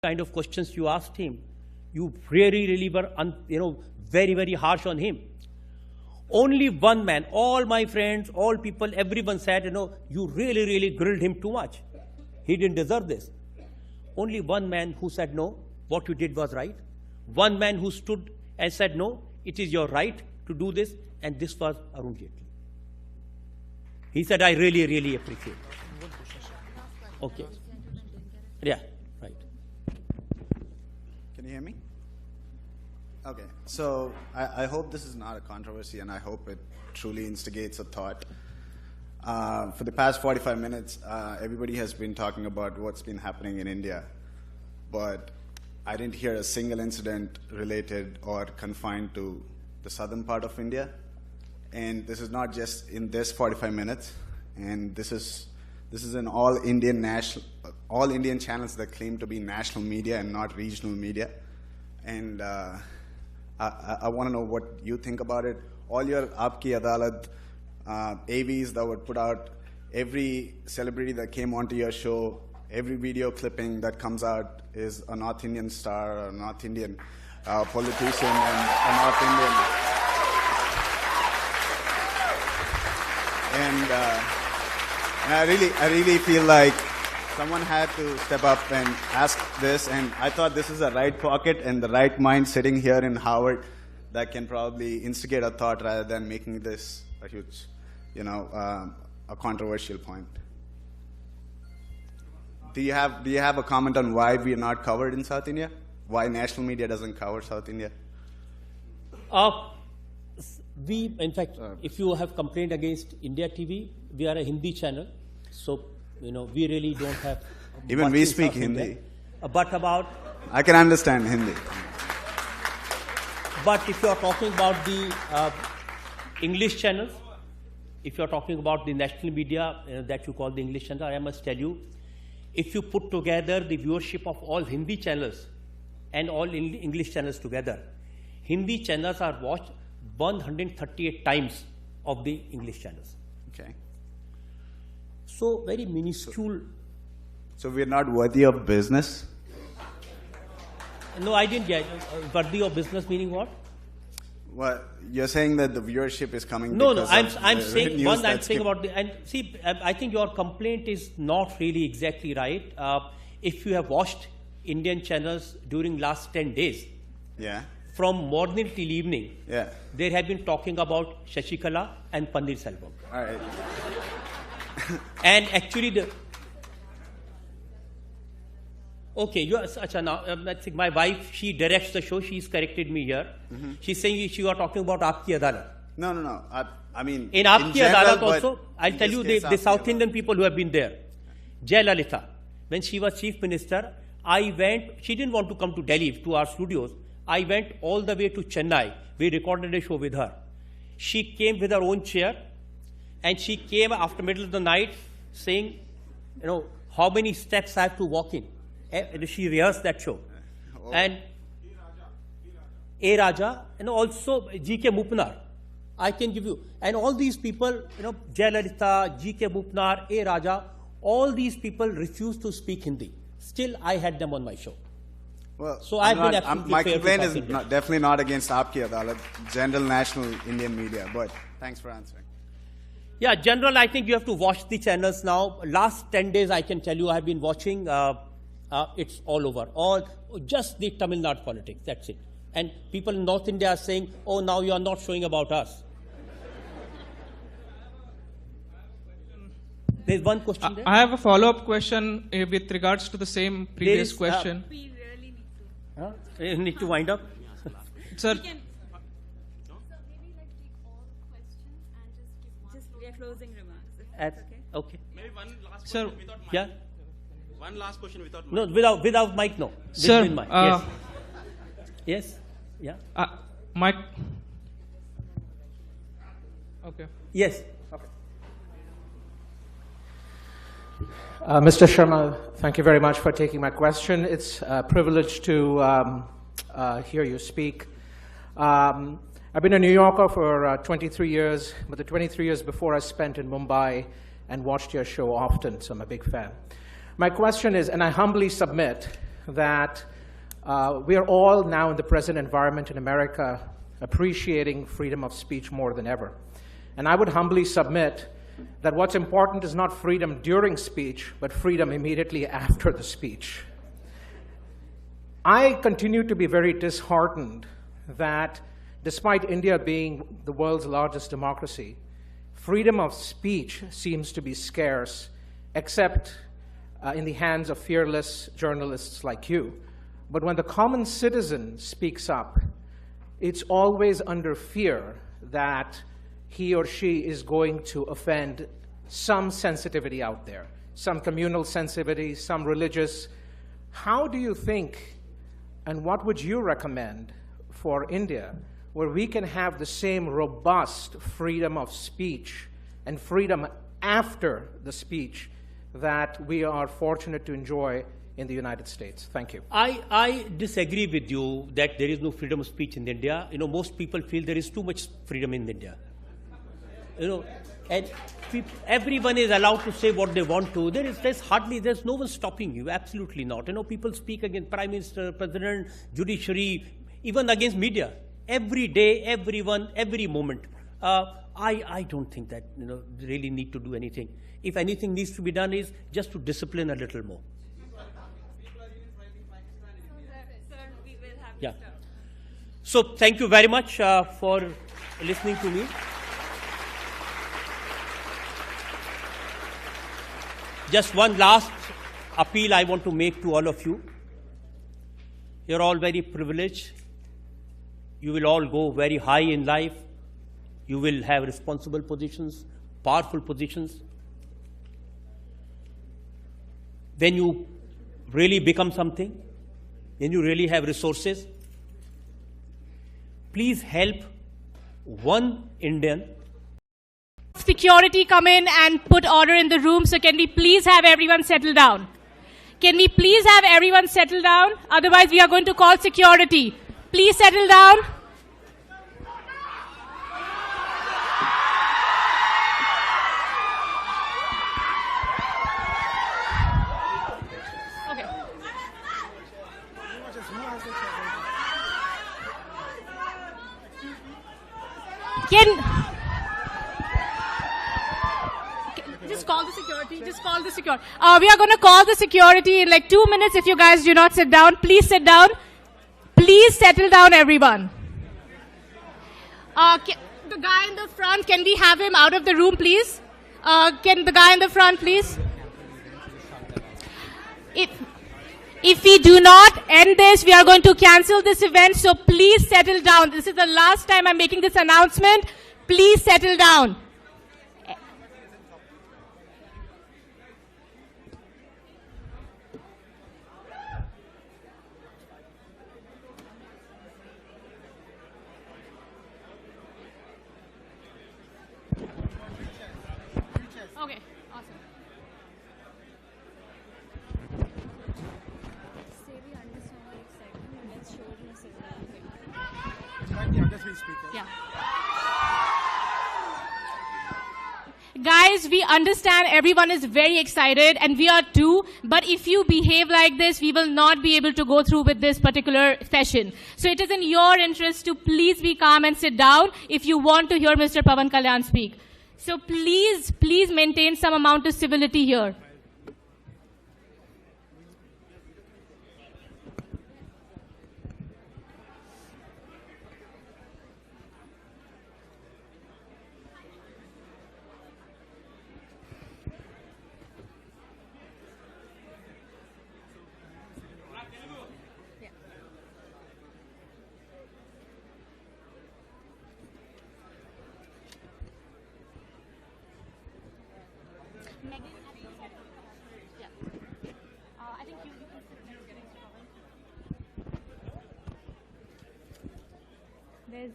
kind of questions you asked him. You really were, very, very harsh on him. Only one man, all my friends, all people, everyone said, you really grilled him too much. He didn't deserve this. Only one man who said, no, what you did was right. One man who stood and said, no, it is your right to do this, and this was Arun Jaitley. He said, I really appreciate it. Okay. Yeah, right. Can you hear me? Okay, so I hope this is not a controversy, and I hope it truly instigates a thought. For the past 45 minutes, everybody has been talking about what's been happening in India, but I didn't hear a single incident related or confined to the southern part of India. And this is not just in this 45 minutes, and this is in all Indian channels that claim to be national media and not regional media. And I want to know what you think about it. All your Aapki Adalat AVs that would put out every celebrity that came onto your show, every video clipping that comes out is a North Indian star, or a North Indian politician, and a North Indian. And I really feel like someone had to step up and ask this, and I thought this is the right pocket and the right mind sitting here in Howard that can probably instigate a thought rather than making this a huge, a controversial point. Do you have a comment on why we are not covered in South India? Why national media doesn't cover South India? We, in fact, if you have complained against India TV, we are a Hindi channel, so we really don't have. Even we speak Hindi. But about. I can understand Hindi. But if you are talking about the English channels, if you are talking about the national media that you call the English channel, I must tell you, if you put together the viewership of all Hindi channels and all English channels together, Hindi channels are watched 138 times of the English channels. Okay. So very minuscule. So we're not worthy of business? No, I didn't get worthy of business meaning what? Well, you're saying that the viewership is coming. No, I'm saying one. I'm saying about the, and see, I think your complaint is not really exactly right. If you have watched Indian channels during last 10 days, yeah. From morning till evening, yeah, they have been talking about Shashikala and Panir Selvam. All right. And actually, okay, now, I think my wife, she directs the show. She's corrected me here. Mm-hmm. She's saying you are talking about Aapki Adalat. No. I mean, in Aapki Adalat also, I'll tell you the South Indian people who have been there. Jayalalitha, when she was chief minister, she didn't want to come to Delhi to our studios. I went all the way to Chennai. We recorded a show with her. She came with her own chair, and she came after middle of the night saying, how many steps I have to walk in. She rehearsed that show. Oh. And A Raja, and also G.K. Mupnar. I can give you. And all these people, Jayalalitha, G.K. Mupnar, A Raja, all these people refused to speak Hindi. Still, I had them on my show. Well, so I've been absolutely my fair complaint is India. definitely not against Aapki Adalat, general national Indian media, but thanks for answering. Yeah, general, I think you have to watch the channels now. Last 10 days, I can tell you, I've been watching, it's all over. Just the Tamil Nadu politics, that's it. And people in North India are saying, oh, now you are not showing about us. There's one question there. I have a follow-up question with regards to the same previous question. We really need to. You need to wind up. Sir. So maybe take all questions and just give closing remarks. Okay. Maybe one last Sir, question without mic. Yeah. One last question without mic. No, without mic, no. Sir, With mic. Yes. Yes. Yeah. Mic. Okay. Yes. Mr. Sharma, thank you very much for taking my question. It's a privilege to hear you speak. I've been a New Yorker for 23 years, but the 23 years before I spent in Mumbai and watched your show often, so I'm a big fan. My question is, and I humbly submit that we are all now in the present environment in America appreciating freedom of speech more than ever. And I would humbly submit that what's important is not freedom during speech, but freedom immediately after the speech. I continue to be very disheartened that despite India being the world's largest democracy, freedom of speech seems to be scarce, except in the hands of fearless journalists like you. But when the common citizen speaks up, it's always under fear that he or she is going to offend some sensitivity out there, some communal sensitivity, some religious. How do you think, and what would you recommend for India, where we can have the same robust freedom of speech and freedom after the speech that we are fortunate to enjoy in the United States? Thank you. I disagree with you that there is no freedom of speech in India. Most people feel there is too much freedom in India. And everyone is allowed to say what they want to. There's no one stopping you. Absolutely not. People speak against Prime Minister, President, judiciary, even against media. Every day, everyone, every moment. I don't think that they really need to do anything. If anything needs to be done is just to discipline a little more. Sir, we will have Yeah. to stop. So thank you very much for listening to me. Just one last appeal I want to make to all of you. You're all very privileged. You will all go very high in life. You will have responsible positions, powerful positions. When you really become something, when you really have resources, please help one Indian. Security come in and put order in the room. So can we please have everyone settle down? Can we please have everyone settle down? Otherwise we are going to call security. Please settle down. Okay. Just call the security. Just call the security. We are going to call the security in like 2 minutes if you guys do not sit down. Please sit down. Please settle down, everyone. The guy in the front, can we have him out of the room, please? Can the guy in the front, please? If we do not end this, we are going to cancel this event. So please settle down. This is the last time I'm making this announcement. Please settle down. Okay, awesome. Say we understand our excitement and let's show it in a civilized way. Yeah. Guys, we understand everyone is very excited and we are too, but if you behave like this, we will not be able to go through with this particular session. So it is in your interest to please be calm and sit down if you want to hear Mr. Pavan Kalyan speak. So please, please maintain some amount of civility here. I think you There's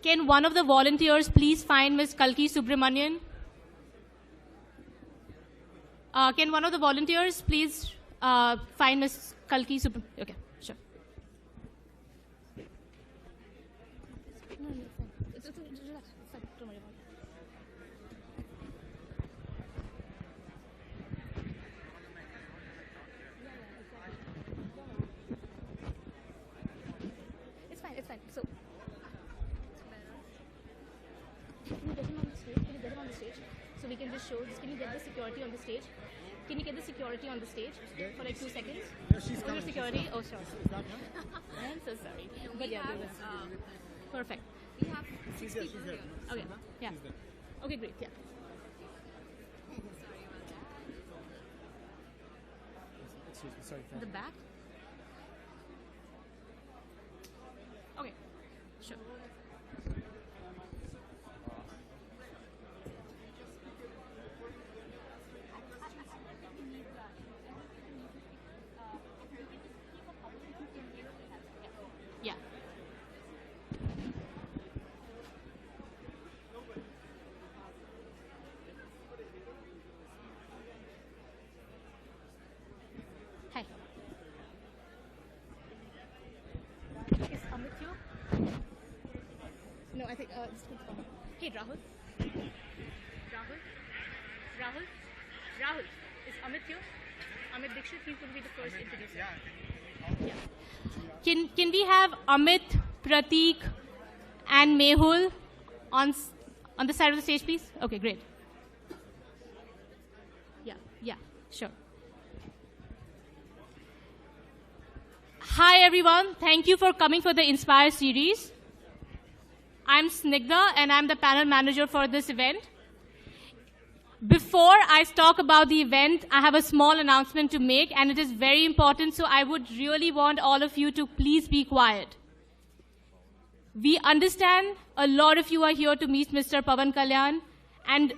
Can one of the volunteers please find Ms. Kalki Subramanian? Can one of the volunteers please find Ms. Kalki Subramanian? Okay, sure. Don't worry about it. It's fine, it's fine. So, can you get him on the stage? Can you get him on the stage? So we can just show this. Can you get the security on the stage? Can you get the security on the stage for like 2 seconds? No, she's Oh, coming. your security? Oh, sure. Is that her? I'm so sorry. We But yeah, have, do this. Perfect. we have She's 6 there, people she's there. here. Okay, yeah. She's there. Okay, great, yeah. Excuse me, sorry. The back? Okay, sure. Yeah. Hi. Is Amit here? No, I think it's good. Hey, Rahul. Rahul. Is Amit here? Amit Dixit, he's going to be the first introducer. Yeah. Can we have Amit, Prateek, and Mehul on the side of the stage, please? Okay, great. Yeah, sure. Hi, everyone. Thank you for coming for the Inspire series. I'm Snigdha, and I'm the panel manager for this event. Before I talk about the event, I have a small announcement to make, and it is very important, so I would really want all of you to please be quiet. We understand a lot of you are here to meet Mr. Pawan Kalyan, and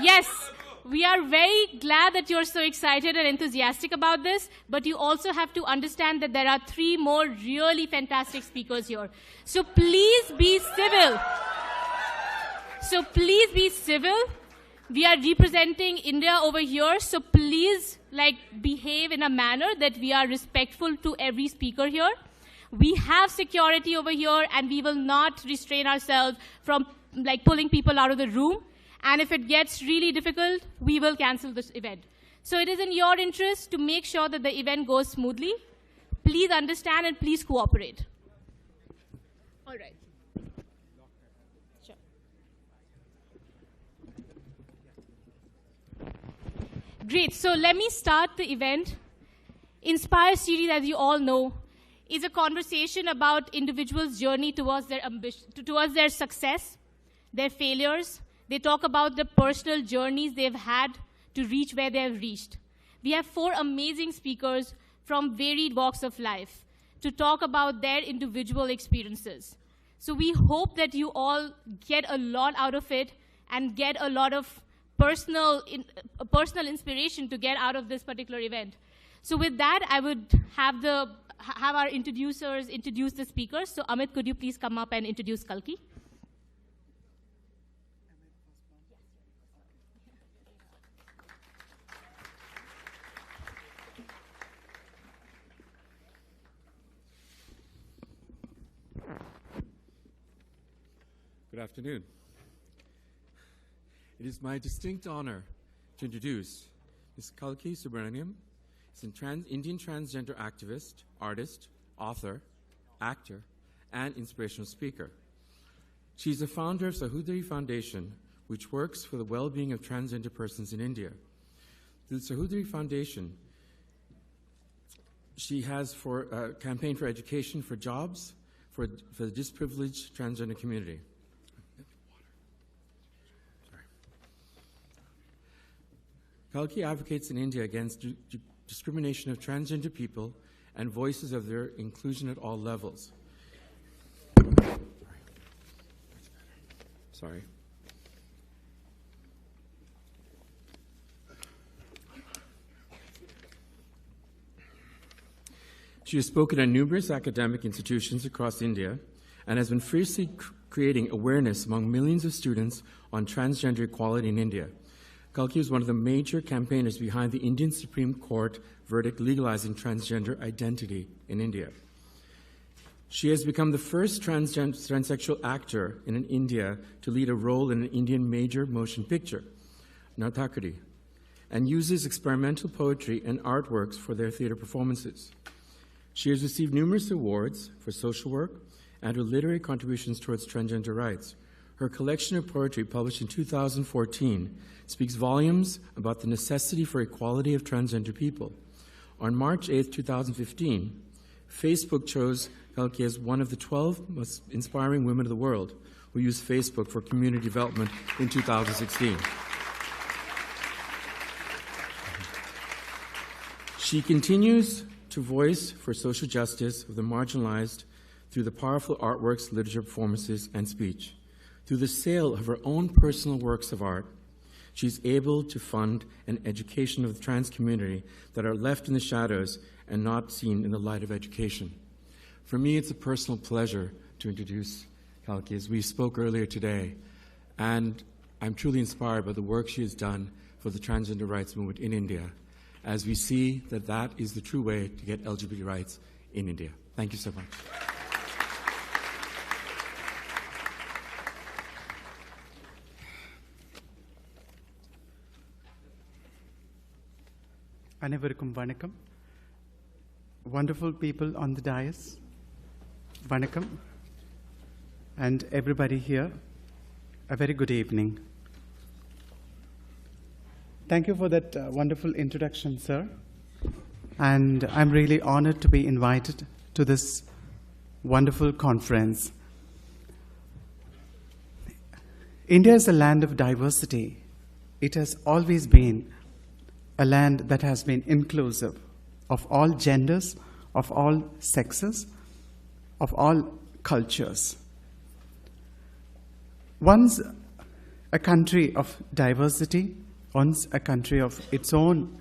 yes, we are very glad that you're so excited and enthusiastic about this, but you also have to understand that there are 3 more really fantastic speakers here. So please be civil. We are representing India over here, so please behave in a manner that we are respectful to every speaker here. We have security over here, and we will not restrain ourselves from pulling people out of the room. And if it gets really difficult, we will cancel this event. So it is in your interest to make sure that the event goes smoothly. Please understand and please cooperate. All right. Sure. Great. So let me start the event. Inspire series, as you all know, is a conversation about individuals' journey towards their ambition, towards their success, their failures. They talk about the personal journeys they've had to reach where they have reached. We have 4 amazing speakers from varied walks of life to talk about their individual experiences. So we hope that you all get a lot out of it and get a lot of personal inspiration to get out of this particular event. So with that, I would have our introducers introduce the speakers. So Amit, could you please come up and introduce Kalki? Good afternoon. It is my distinct honor to introduce Ms. Kalki Subramaniam. She's an Indian transgender activist, artist, author, actor, and inspirational speaker. She's the founder of Sahudari Foundation, which works for the well-being of transgender persons in India. Through the Sahudari Foundation, she has campaigned for education, for jobs, for the disprivileged transgender community. Kalki advocates in India against discrimination of transgender people and voices of their inclusion at all levels. Sorry. She has spoken at numerous academic institutions across India and has been fiercely creating awareness among millions of students on transgender equality in India. Kalki is one of the major campaigners behind the Indian Supreme Court verdict legalizing transgender identity in India. She has become the first transsexual actor in India to lead a role in an Indian major motion picture, Natakari, and uses experimental poetry and artworks for their theater performances. She has received numerous awards for social work and her literary contributions towards transgender rights. Her collection of poetry, published in 2014, speaks volumes about the necessity for equality of transgender people. On March 8, 2015, Facebook chose Kalki as one of the 12 most inspiring women of the world who used Facebook for community development in 2016. She continues to voice for social justice of the marginalized through the powerful artworks, literature, performances, and speech. Through the sale of her own personal works of art, she's able to fund an education of the trans community that are left in the shadows and not seen in the light of education. For me, it's a personal pleasure to introduce Kalki, as we spoke earlier today, and I'm truly inspired by the work she has done for the transgender rights movement in India, as we see that that is the true way to get LGBT rights in India. Thank you so much. Anevarukkum vanakkam. Wonderful people on the dais, vanakkam. And everybody here, a very good evening. Thank you for that wonderful introduction, sir. And I'm really honored to be invited to this wonderful conference. India is a land of diversity. It has always been a land that has been inclusive of all genders, of all sexes, of all cultures. Once a country of diversity, once a country of its own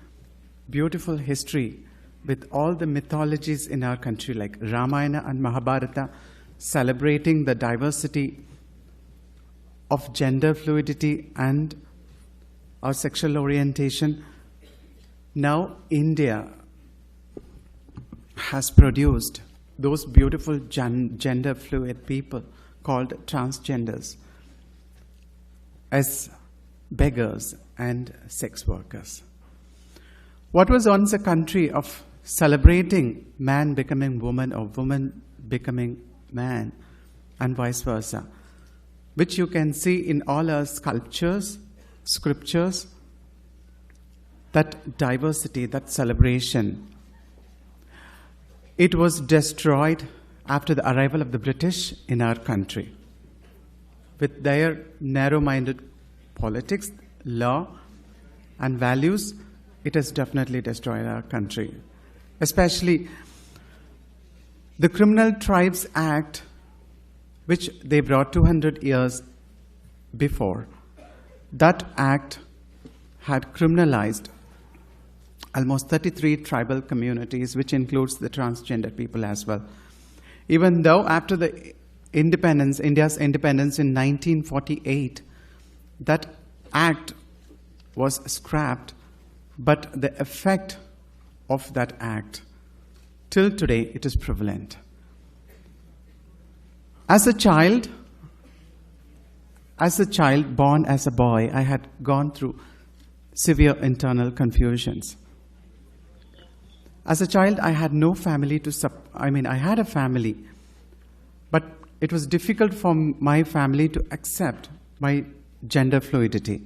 beautiful history, with all the mythologies in our country like Ramayana and Mahabharata, celebrating the diversity of gender fluidity and our sexual orientation. Now India has produced those beautiful gender fluid people called transgenders as beggars and sex workers. What was once a country of celebrating man becoming woman or woman becoming man and vice versa, which you can see in all our sculptures, scriptures, that diversity, that celebration, it was destroyed after the arrival of the British in our country. With their narrow-minded politics, law, and values, it has definitely destroyed our country. Especially the Criminal Tribes Act, which they brought 200 years before. That act had criminalized almost 33 tribal communities, which includes the transgender people as well. Even though after the independence, India's independence in 1948, that act was scrapped, but the effect of that act, till today, it is prevalent. As a child born as a boy, I had gone through severe internal confusions. As a child, I had no family to I had a family, but it was difficult for my family to accept my gender fluidity.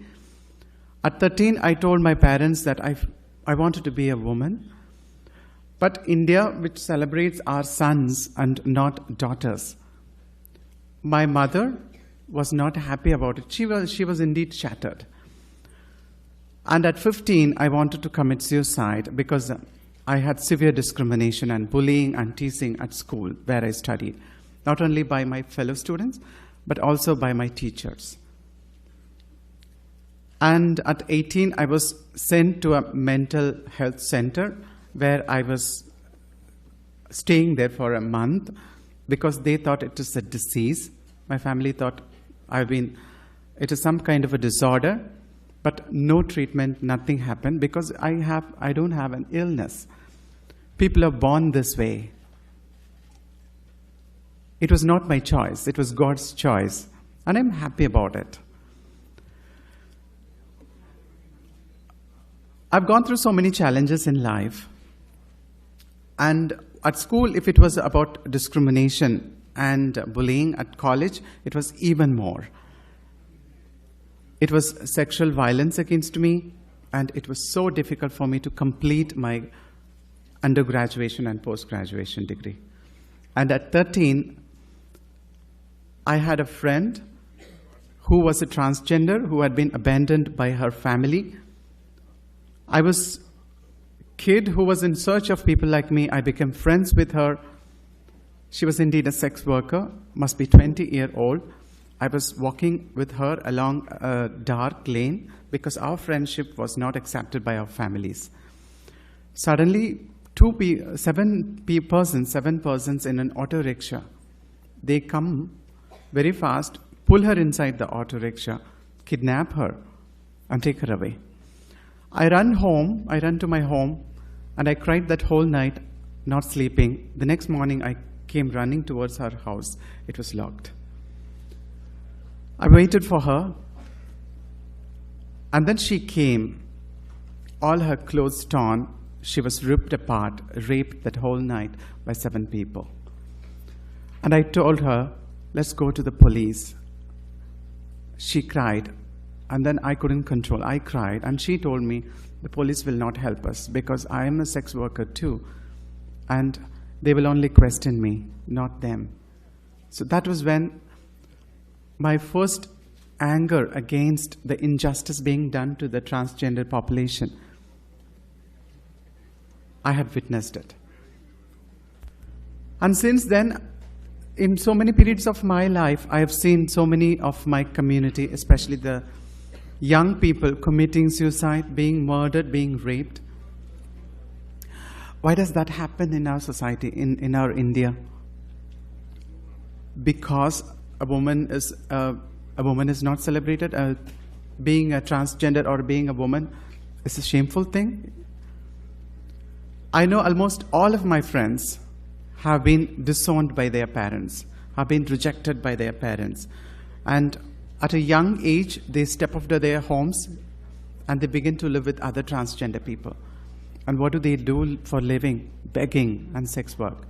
At 13, I told my parents that I wanted to be a woman, but India, which celebrates our sons and not daughters, my mother was not happy about it. She was indeed shattered. And at 15, I wanted to commit suicide because I had severe discrimination and bullying and teasing at school where I studied, not only by my fellow students, but also by my teachers. And at 18, I was sent to a mental health center where I was staying there for a month because they thought it is a disease. My family thought it is some kind of a disorder, but no treatment, nothing happened because I don't have an illness. People are born this way. It was not my choice. It was God's choice. And I'm happy about it. I've gone through so many challenges in life. And at school, if it was about discrimination and bullying, at college, it was even more. It was sexual violence against me, and it was so difficult for me to complete my undergraduation and post-graduation degree. And at 13, I had a friend who was a transgender who had been abandoned by her family. I was a kid who was in search of people like me. I became friends with her. She was indeed a sex worker, must be 20-year-old. I was walking with her along a dark lane because our friendship was not accepted by our families. Suddenly, seven persons in an auto rickshaw, they come very fast, pull her inside the auto rickshaw, kidnap her, and take her away. I run to my home, and I cried that whole night, not sleeping. The next morning, I came running towards her house. It was locked. I waited for her, and then she came, all her clothes torn. She was ripped apart, raped that whole night by 7 people. And I told her, let's go to the police. She cried, and then I couldn't control. I cried, and she told me, the police will not help us because I am a sex worker too, and they will only question me, not them. So that was when my first anger against the injustice being done to the transgender population, I had witnessed it. And since then, in so many periods of my life, I have seen so many of my community, especially the young people, committing suicide, being murdered, being raped. Why does that happen in our society, in our India? Because a woman is not celebrated. Being a transgender or being a woman is a shameful thing. I know almost all of my friends have been disowned by their parents, have been rejected by their parents. And at a young age, they step out of their homes and they begin to live with other transgender people. And what do they do for living? Begging and sex work.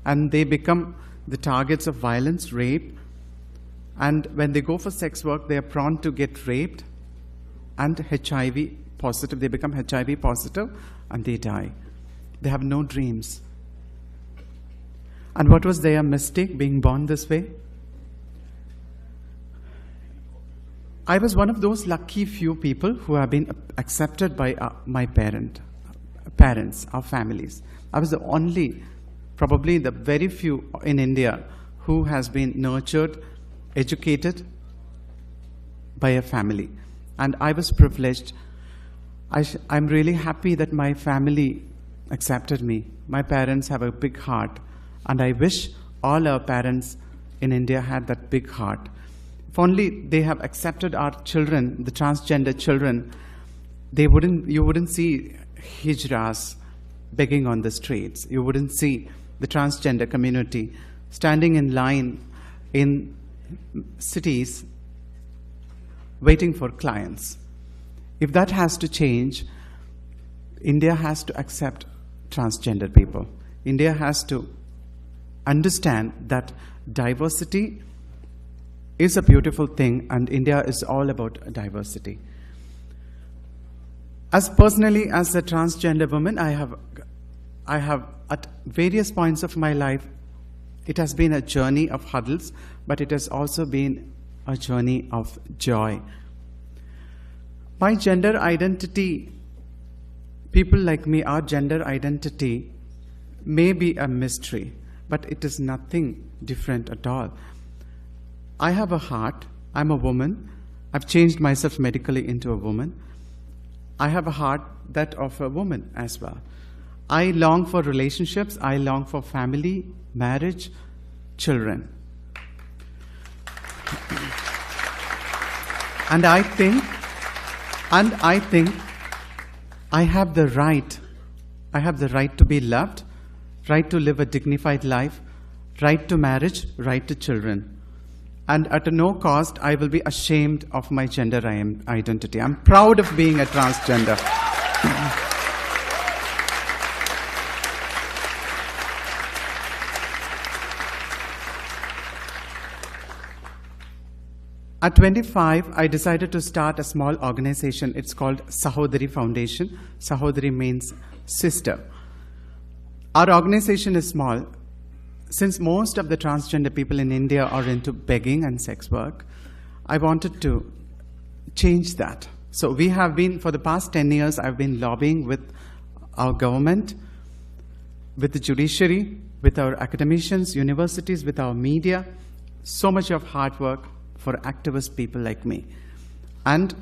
And they become the targets of violence, rape. And when they go for sex work, they are prone to get raped and HIV positive. They become HIV positive and they die. They have no dreams. And what was their mistake, being born this way? I was one of those lucky few people who have been accepted by my parents, our families. I was the only, probably the very few in India who has been nurtured, educated by a family. And I was privileged. I'm really happy that my family accepted me. My parents have a big heart. And I wish all our parents in India had that big heart. If only they have accepted our children, the transgender children, you wouldn't see hijras begging on the streets. You wouldn't see the transgender community standing in line in cities waiting for clients. If that has to change, India has to accept transgender people. India has to understand that diversity is a beautiful thing, and India is all about diversity. As personally, as a transgender woman, I have at various points of my life, it has been a journey of hurdles, but it has also been a journey of joy. My gender identity, people like me, our gender identity may be a mystery, but it is nothing different at all. I have a heart. I'm a woman. I've changed myself medically into a woman. I have a heart that of a woman as well. I long for relationships. I long for family, marriage, children. And I think I have the right to be loved, right to live a dignified life, right to marriage, right to children. And at no cost, I will be ashamed of my gender identity. I'm proud of being a transgender. At 25, I decided to start a small organization. It's called Sahodari Foundation. Sahodari means sister. Our organization is small. Since most of the transgender people in India are into begging and sex work, I wanted to change that. So we have been, for the past 10 years, I've been lobbying with our government, with the judiciary, with our academicians, universities, with our media. So much of hard work for activist people like me. And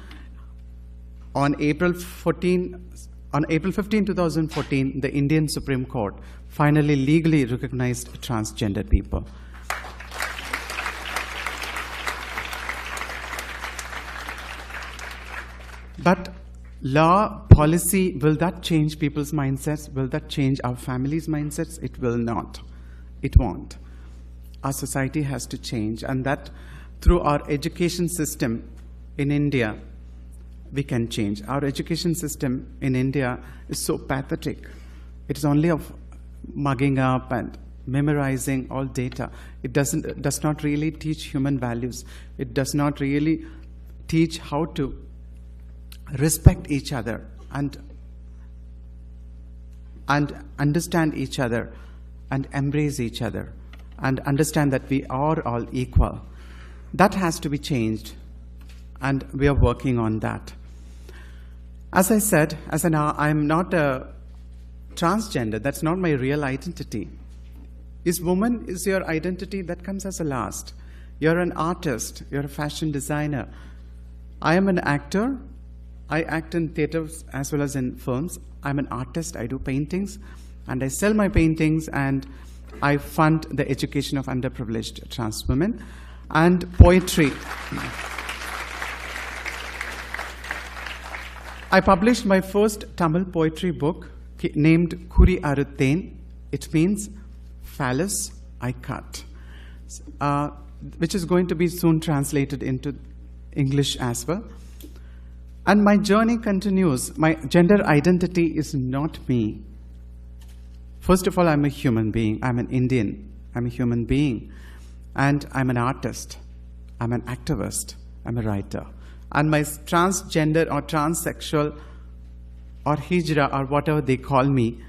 on April 15, 2014, the Indian Supreme Court finally legally recognized transgender people. But law, policy, will that change people's mindsets? Will that change our families' mindsets? It will not. It won't. Our society has to change, and that through our education system in India, we can change. Our education system in India is so pathetic. It is only of mugging up and memorizing all data. It does not really teach human values. It does not really teach how to respect each other and understand each other and embrace each other and understand that we are all equal. That has to be changed, and we are working on that. As I said, I'm not a transgender. That's not my real identity. Is woman is your identity? That comes as a last. You're an artist. You're a fashion designer. I am an actor. I act in theaters as well as in films. I'm an artist. I do paintings, and I sell my paintings, and I fund the education of underprivileged trans women. And poetry. I published my first Tamil poetry book named Kuri Aruthen. It means phallus I cut, which is going to be soon translated into English as well. And my journey continues. My gender identity is not me. First of all, I'm a human being. I'm an Indian. I'm a human being. And I'm an artist, I'm an activist, I'm a writer. And my transgender or transsexual or hijra or whatever they call me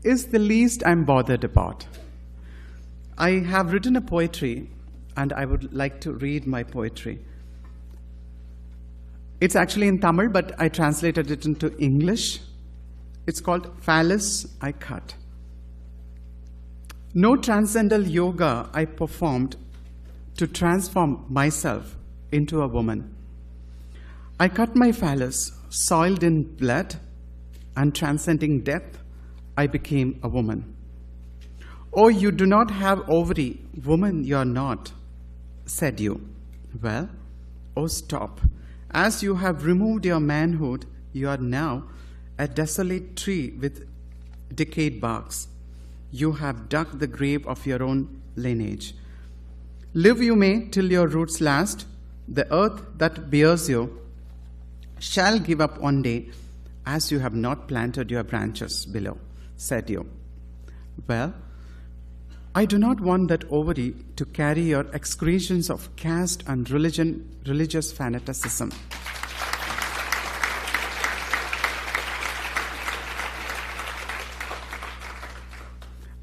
is the least I'm bothered about. I have written a poetry, and I would like to read my poetry. It's actually in Tamil, but I translated it into English. It's called Phallus I Cut. No transcendental yoga I performed to transform myself into a woman. I cut my phallus, soiled in blood, and transcending death, I became a woman. Oh, you do not have ovary, woman you're not, said you. Well, oh stop. As you have removed your manhood, you are now a desolate tree with decayed barks. You have dug the grave of your own lineage. Live you may till your roots last. The earth that bears you shall give up one day, as you have not planted your branches below, said you. Well, I do not want that ovary to carry your excretions of caste and religious fanaticism.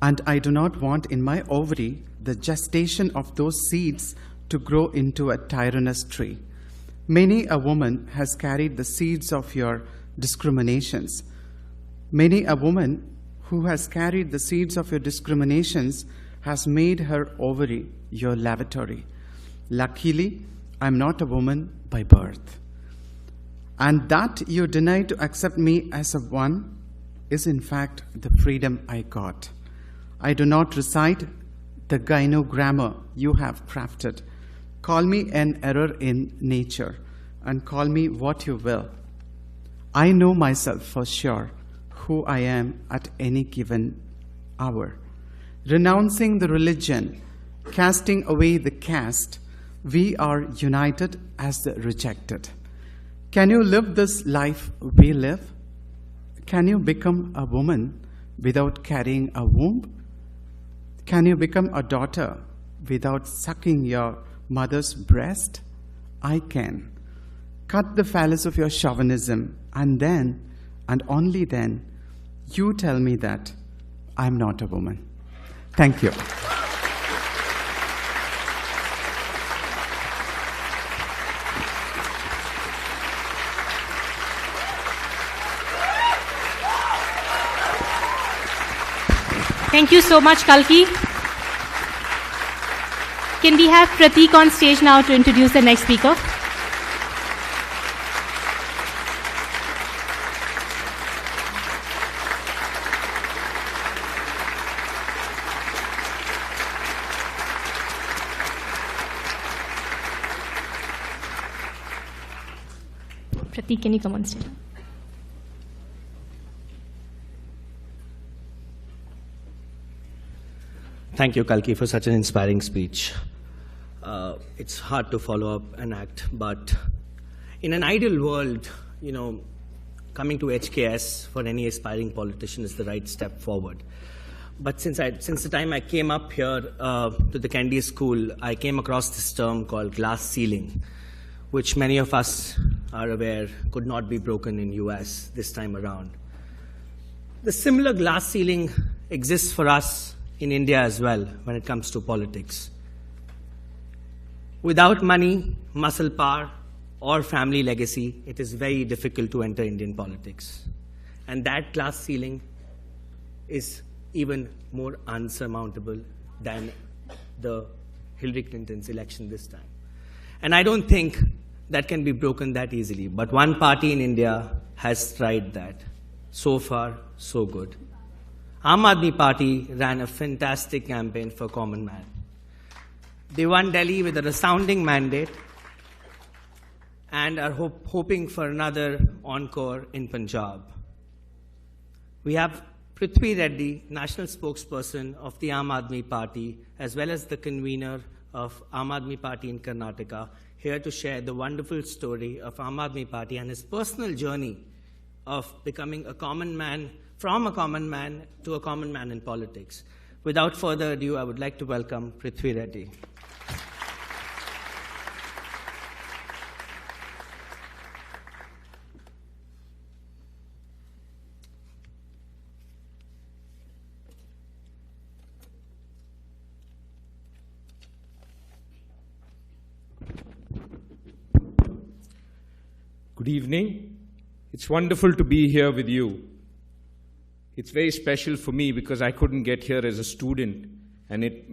And I do not want in my ovary the gestation of those seeds to grow into a tyrannous tree. Many a woman has carried the seeds of your discriminations. Many a woman who has carried the seeds of your discriminations has made her ovary your lavatory. Luckily, I'm not a woman by birth. And that you deny to accept me as a one is in fact the freedom I got. I do not recite the gynogrammar you have crafted. Call me an error in nature, and call me what you will. I know myself for sure, who I am at any given hour. renouncing the religion, casting away the caste, we are united as the rejected. Can you live this life we live? Can you become a woman without carrying a womb? Can you become a daughter without sucking your mother's breast? I can. Cut the phallus of your chauvinism, and then, and only then, you tell me that I'm not a woman. Thank you. Thank you so much, Kalki. Can we have Pratik on stage now to introduce the next speaker? Pratik, can you come on stage? Thank you, Kalki, for such an inspiring speech. It's hard to follow up an act, but in an ideal world, coming to HKS for any aspiring politician is the right step forward. But since the time I came up here to the Candy School, I came across this term called glass ceiling, which many of us are aware could not be broken in US this time around. The similar glass ceiling exists for us in India as well when it comes to politics. Without money, muscle power, or family legacy, it is very difficult to enter Indian politics. And that glass ceiling is even more unsurmountable than the Hillary Clinton's election this time. And I don't think that can be broken that easily. But one party in India has tried that. So far, so good. Aam Aadmi Party ran a fantastic campaign for common man. They won Delhi with a resounding mandate and are hoping for another encore in Punjab. We have Prithvi Reddy, national spokesperson of the Aam Aadmi Party, as well as the convener of Aam Aadmi Party in Karnataka, here to share the wonderful story of Aam Aadmi Party and his personal journey of becoming a common man, from a common man to a common man in politics. Without further ado, I would like to welcome Prithvi Reddy. Good evening. It's wonderful to be here with you. It's very special for me because I couldn't get here as a student, and it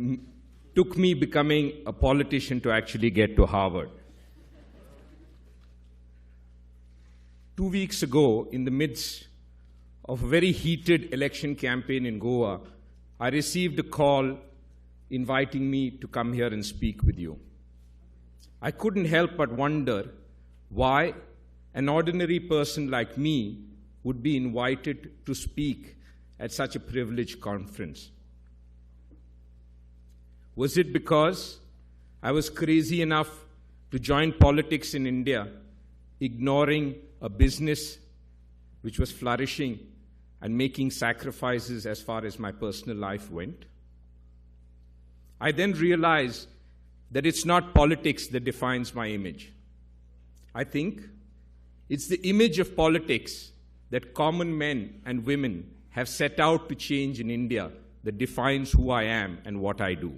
took me becoming a politician to actually get to Harvard. 2 weeks ago, in the midst of a very heated election campaign in Goa, I received a call inviting me to come here and speak with you. I couldn't help but wonder why an ordinary person like me would be invited to speak at such a privileged conference. Was it because I was crazy enough to join politics in India, ignoring a business which was flourishing and making sacrifices as far as my personal life went? I then realized that it's not politics that defines my image. I think it's the image of politics that common men and women have set out to change in India that defines who I am and what I do.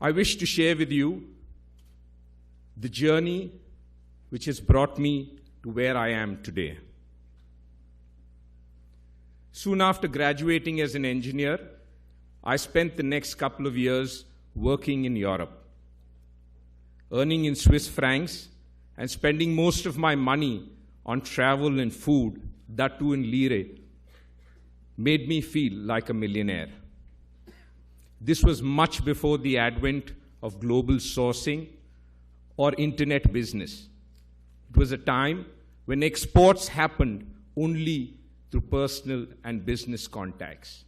I wish to share with you the journey which has brought me to where I am today. Soon after graduating as an engineer, I spent the next couple of years working in Europe, earning in Swiss francs and spending most of my money on travel and food, that too in lire, made me feel like a millionaire. This was much before the advent of global sourcing or internet business. It was a time when exports happened only through personal and business contacts.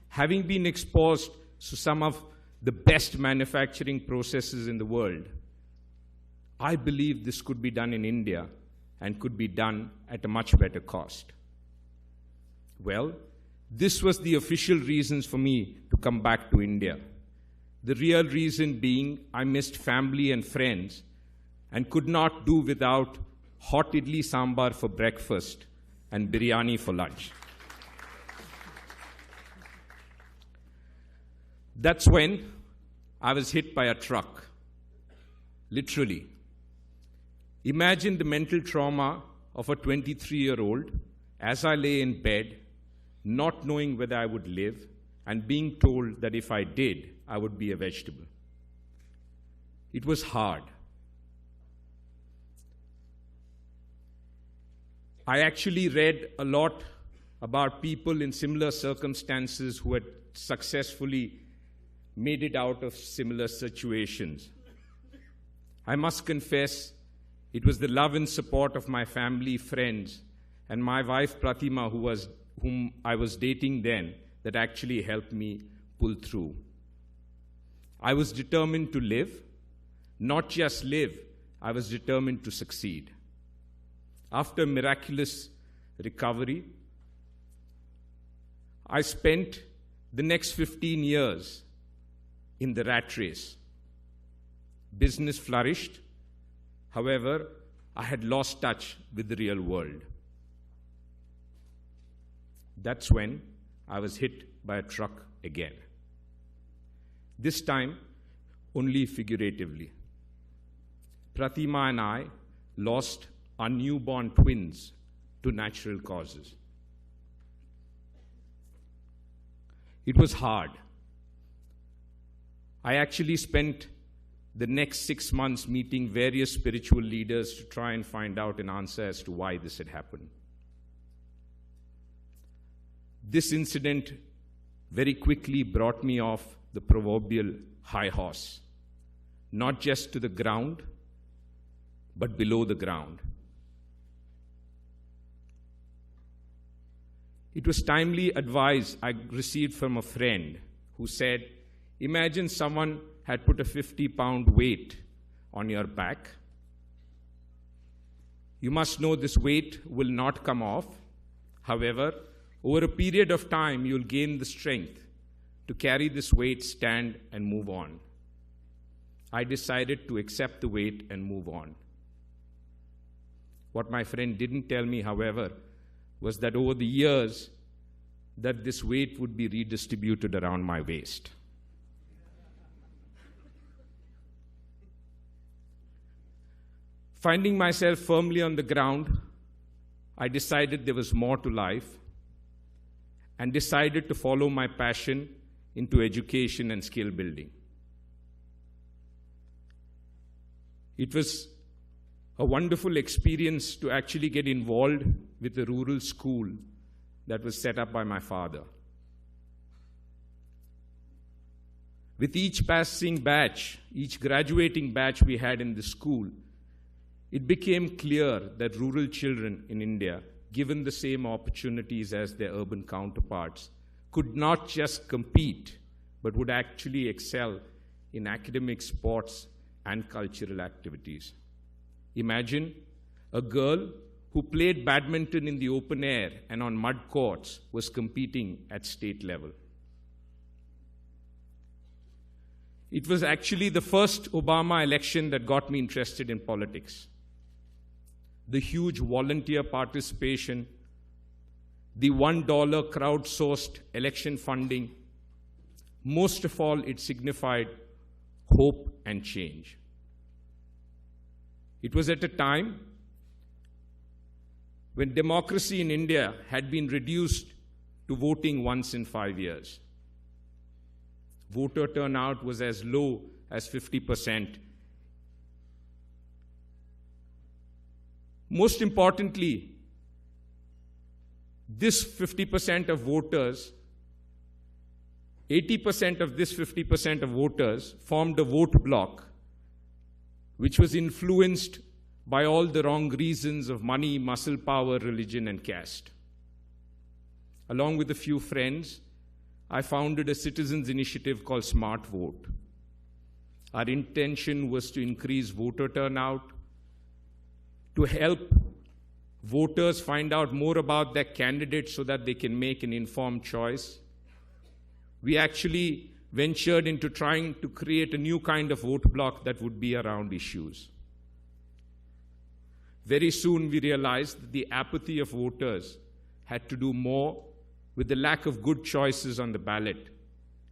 Having been exposed to some of the best manufacturing processes in the world, I believe this could be done in India and could be done at a much better cost. Well, this was the official reasons for me to come back to India. The real reason being I missed family and friends and could not do without hot idli sambar for breakfast and biryani for lunch. That's when I was hit by a truck, literally. Imagine the mental trauma of a 23-year-old as I lay in bed, not knowing whether I would live, and being told that if I did, I would be a vegetable. It was hard. I actually read a lot about people in similar circumstances who had successfully made it out of similar situations. I must confess, it was the love and support of my family, friends, and my wife Pratima, whom I was dating then, that actually helped me pull through. I was determined to live, not just live, I was determined to succeed. After miraculous recovery, I spent the next 15 years in the rat race. Business flourished. However, I had lost touch with the real world. That's when I was hit by a truck again. This time, only figuratively. Pratima and I lost our newborn twins to natural causes. It was hard. I actually spent the next 6 months meeting various spiritual leaders to try and find out an answer as to why this had happened. This incident very quickly brought me off the proverbial high horse, not just to the ground, but below the ground. It was timely advice I received from a friend who said, imagine someone had put a 50-pound weight on your back. You must know this weight will not come off. However, over a period of time, you'll gain the strength to carry this weight, stand, and move on. I decided to accept the weight and move on. What my friend didn't tell me, however, was that over the years, that this weight would be redistributed around my waist. Finding myself firmly on the ground, I decided there was more to life and decided to follow my passion into education and skill building. It was a wonderful experience to actually get involved with a rural school that was set up by my father. With each passing batch, each graduating batch we had in the school, it became clear that rural children in India, given the same opportunities as their urban counterparts, could not just compete, but would actually excel in academic, sports, and cultural activities. Imagine a girl who played badminton in the open air and on mud courts was competing at state level. It was actually the first Obama election that got me interested in politics. The huge volunteer participation, the $1 crowdsourced election funding, most of all, it signified hope and change. It was at a time when democracy in India had been reduced to voting once in 5 years. Voter turnout was as low as 50%. Most importantly, this 50% of voters, 80% of this 50% of voters formed a vote bloc which was influenced by all the wrong reasons of money, muscle power, religion, and caste. Along with a few friends, I founded a citizens' initiative called Smart Vote. Our intention was to increase voter turnout, to help voters find out more about their candidates so that they can make an informed choice. We actually ventured into trying to create a new kind of vote block that would be around issues. Very soon we realized that the apathy of voters had to do more with the lack of good choices on the ballot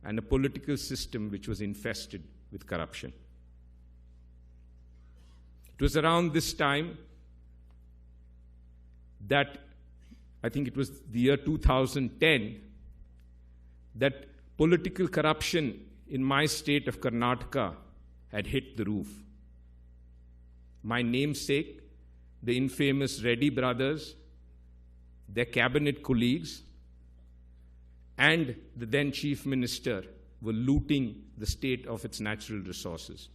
and a political system which was infested with corruption. It was around this time that, I think it was the year 2010, that political corruption in my state of Karnataka had hit the roof. My namesake, the infamous Reddy brothers, their cabinet colleagues, and the then chief minister were looting the state of its natural resources.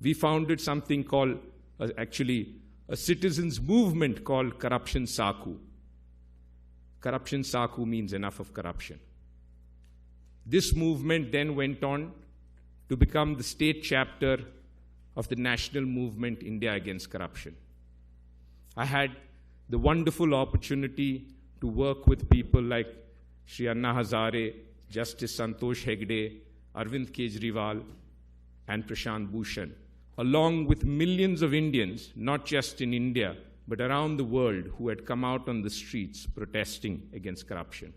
We founded something called, actually, a citizens' movement called Corruption Saku. Corruption Saku means enough of corruption. This movement then went on to become the state chapter of the national movement India Against Corruption. I had the wonderful opportunity to work with people like Shri Anna Hazare, Justice Santosh Hegde, Arvind Kejriwal, and Prashant Bhushan, along with millions of Indians, not just in India, but around the world, who had come out on the streets protesting against corruption.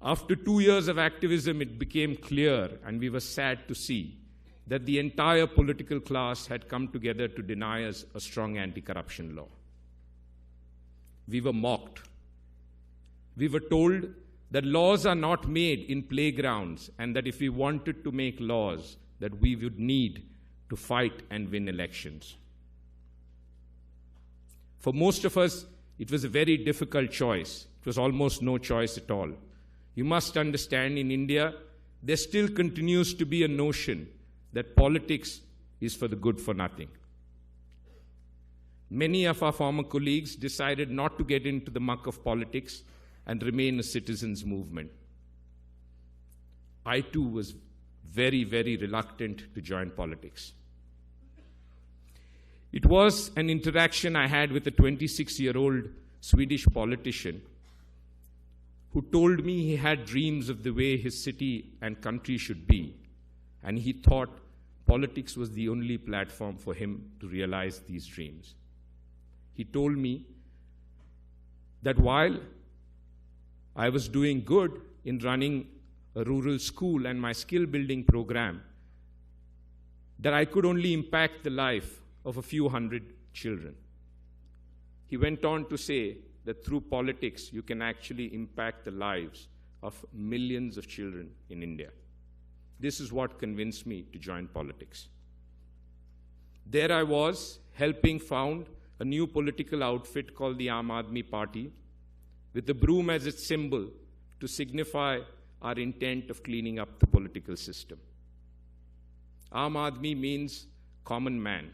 After 2 years of activism, it became clear, and we were sad to see, that the entire political class had come together to deny us a strong anti-corruption law. We were mocked. We were told that laws are not made in playgrounds, and that if we wanted to make laws, that we would need to fight and win elections. For most of us, it was a very difficult choice. It was almost no choice at all. You must understand, in India, there still continues to be a notion that politics is for the good for nothing. Many of our former colleagues decided not to get into the muck of politics and remain a citizens' movement. I too was very, very reluctant to join politics. It was an interaction I had with a 26-year-old Swedish politician who told me he had dreams of the way his city and country should be, and he thought politics was the only platform for him to realize these dreams. He told me that while I was doing good in running a rural school and my skill building program, that I could only impact the life of a few hundred children. He went on to say that through politics you can actually impact the lives of millions of children in India. This is what convinced me to join politics. There I was, helping found a new political outfit called the Aam Aadmi Party, with the broom as its symbol to signify our intent of cleaning up the political system. Aam Aadmi means common man.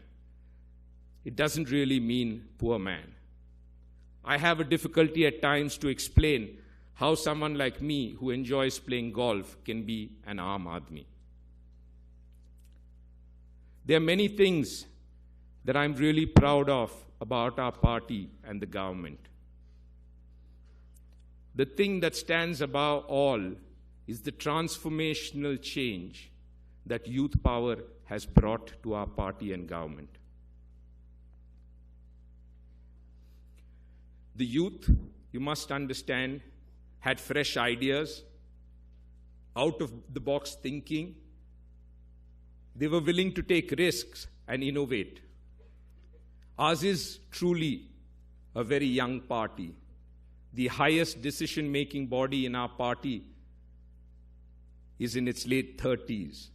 It doesn't really mean poor man. I have a difficulty at times to explain how someone like me who enjoys playing golf can be an Aam Aadmi. There are many things that I'm really proud of about our party and the government. The thing that stands above all is the transformational change that youth power has brought to our party and government. The youth, you must understand, had fresh ideas, out-of-the-box thinking. They were willing to take risks and innovate. Ours is truly a very young party. The highest decision-making body in our party is in its late 30s.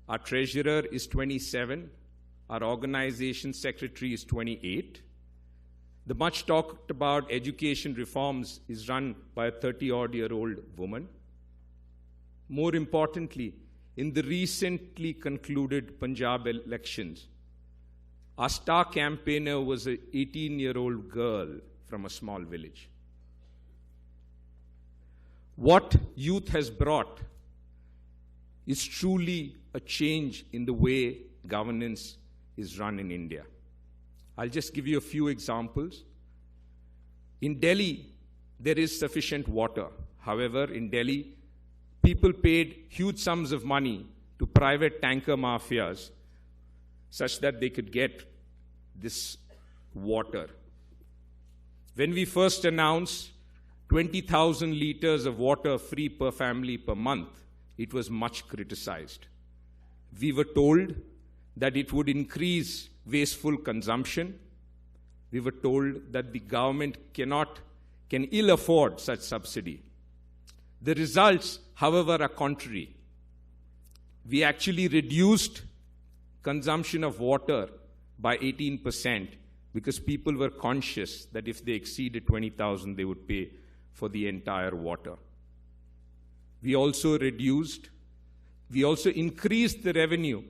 Our treasurer is 27. Our organization secretary is 28. The much talked about education reforms is run by a 30-odd-year-old woman. More importantly, in the recently concluded Punjab elections, our star campaigner was an 18-year-old girl from a small village. What youth has brought is truly a change in the way governance is run in India. I'll just give you a few examples. In Delhi, there is sufficient water. However, in Delhi, people paid huge sums of money to private tanker mafias such that they could get this water. When we first announced 20,000 liters of water free per family per month, it was much criticized. We were told that it would increase wasteful consumption. We were told that the government can ill afford such subsidy. The results, however, are contrary. We actually reduced consumption of water by 18% because people were conscious that if they exceeded 20,000, they would pay for the entire water. We also increased the revenue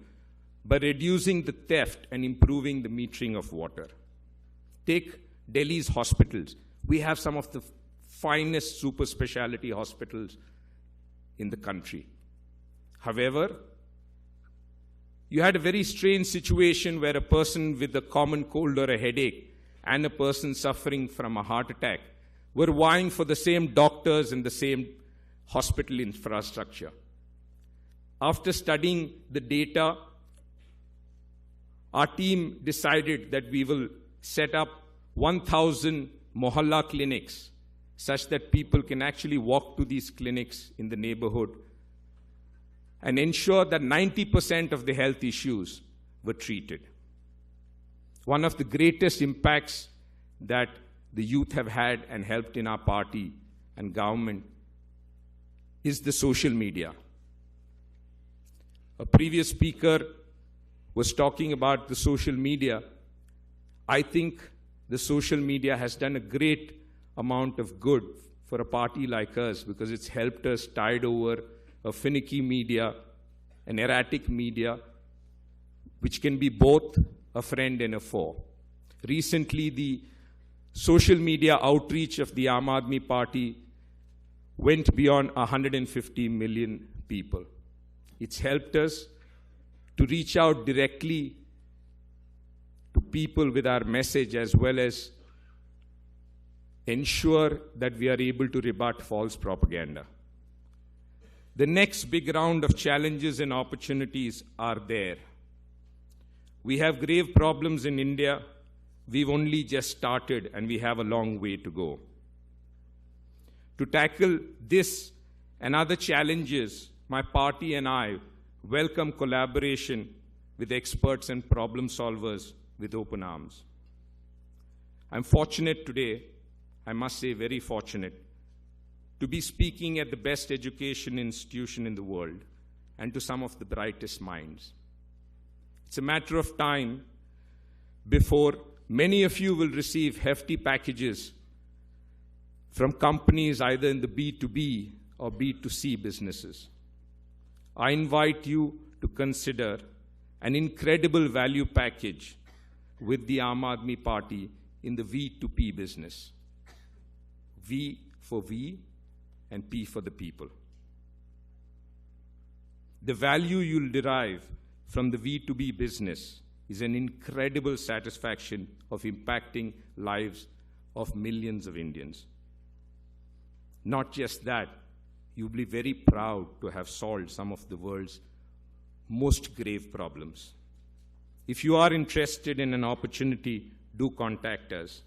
by reducing the theft and improving the metering of water. Take Delhi's hospitals. We have some of the finest super specialty hospitals in the country. However, you had a very strange situation where a person with a common cold or a headache and a person suffering from a heart attack were vying for the same doctors and the same hospital infrastructure. After studying the data, our team decided that we will set up 1,000 mohalla clinics such that people can actually walk to these clinics in the neighborhood and ensure that 90% of the health issues were treated. One of the greatest impacts that the youth have had and helped in our party and government is the social media. A previous speaker was talking about the social media. I think the social media has done a great amount of good for a party like us because it's helped us tide over a finicky media, an erratic media, which can be both a friend and a foe. Recently, the social media outreach of the Aam Aadmi Party went beyond 150 million people. It's helped us to reach out directly to people with our message as well as ensure that we are able to rebut false propaganda. The next big round of challenges and opportunities are there. We have grave problems in India. We've only just started and we have a long way to go. To tackle this and other challenges, my party and I welcome collaboration with experts and problem solvers with open arms. I'm fortunate today, I must say very fortunate, to be speaking at the best education institution in the world and to some of the brightest minds. It's a matter of time before many of you will receive hefty packages from companies either in the B2B or B2C businesses. I invite you to consider an incredible value package with the Aam Aadmi Party in the V2P business. V for we and P for the people. The value you'll derive from the V2B business is an incredible satisfaction of impacting lives of millions of Indians. Not just that, you'll be very proud to have solved some of the world's most grave problems. If you are interested in an opportunity, do contact us.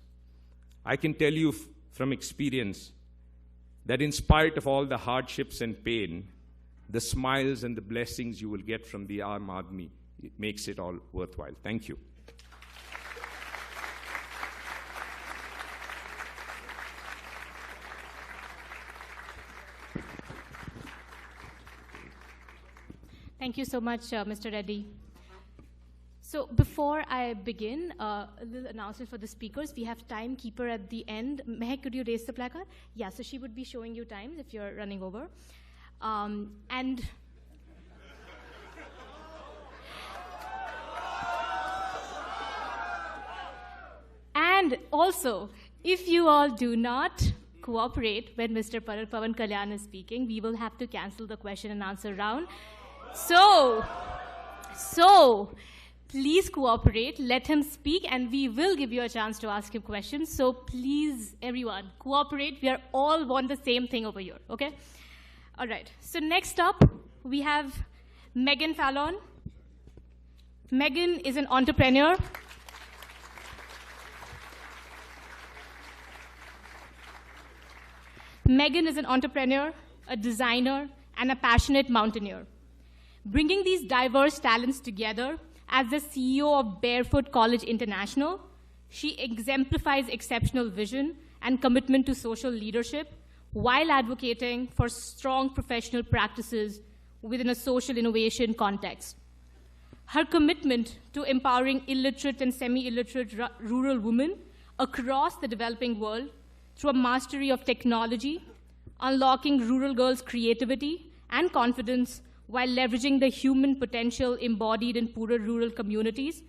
I can tell you from experience that in spite of all the hardships and pain, the smiles and the blessings you will get from the Aam Aadmi, it makes it all worthwhile. Thank you. Thank you so much, Mr. Reddy. So before I begin, a little announcement for the speakers. We have timekeeper at the end. Mehak, could you raise the placard? Yeah, so she would be showing you times if you're running over. And And also, if you all do not cooperate when Mr. Pavan Kalyan is speaking, we will have to cancel the question and answer round. So please cooperate, let him speak, and we will give you a chance to ask him questions. So please, everyone, cooperate. We are all want the same thing over here, okay? All right, so next up, we have Megan Fallon. Megan is an entrepreneur. Megan is an entrepreneur, a designer, and a passionate mountaineer. Bringing these diverse talents together as the CEO of Barefoot College International, she exemplifies exceptional vision and commitment to social leadership while advocating for strong professional practices within a social innovation context. Her commitment to empowering illiterate and semi-illiterate rural women across the developing world through a mastery of technology, unlocking rural girls' creativity and confidence while leveraging the human potential embodied in poorer rural communities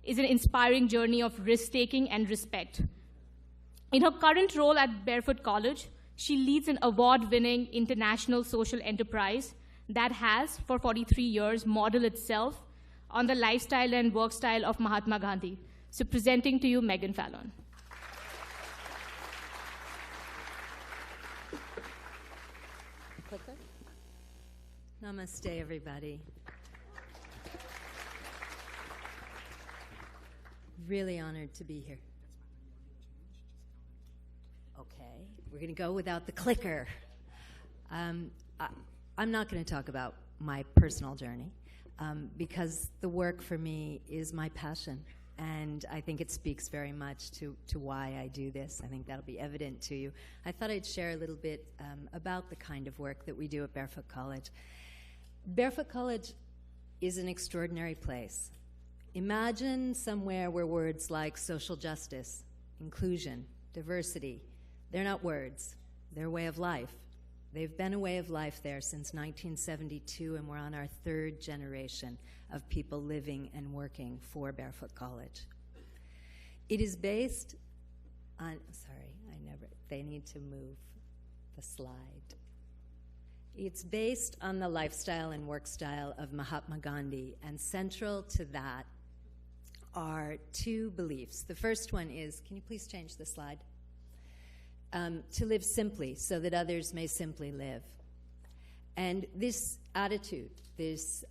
is an inspiring journey of risk-taking and respect. In her current role at Barefoot College, she leads an award-winning international social enterprise that has, for 43 years, modeled itself on the lifestyle and work style of Mahatma Gandhi. So presenting to you, Megan Fallon. Namaste, everybody. Really honored to be here. Okay, we're going to go without the clicker. I'm not going to talk about my personal journey because the work for me is my passion. And I think it speaks very much to why I do this. I think that'll be evident to you. I thought I'd share a little bit about the kind of work that we do at Barefoot College. Barefoot College is an extraordinary place. Imagine somewhere where words like social justice, inclusion, diversity, they're not words, they're a way of life. They've been a way of life there since 1972, and we're on our third generation of people living and working for Barefoot College. It is based on, they need to move the slide. It's based on the lifestyle and work style of Mahatma Gandhi, and central to that are two beliefs. The first one is, can you please change the slide? To live simply so that others may simply live. And this attitude, this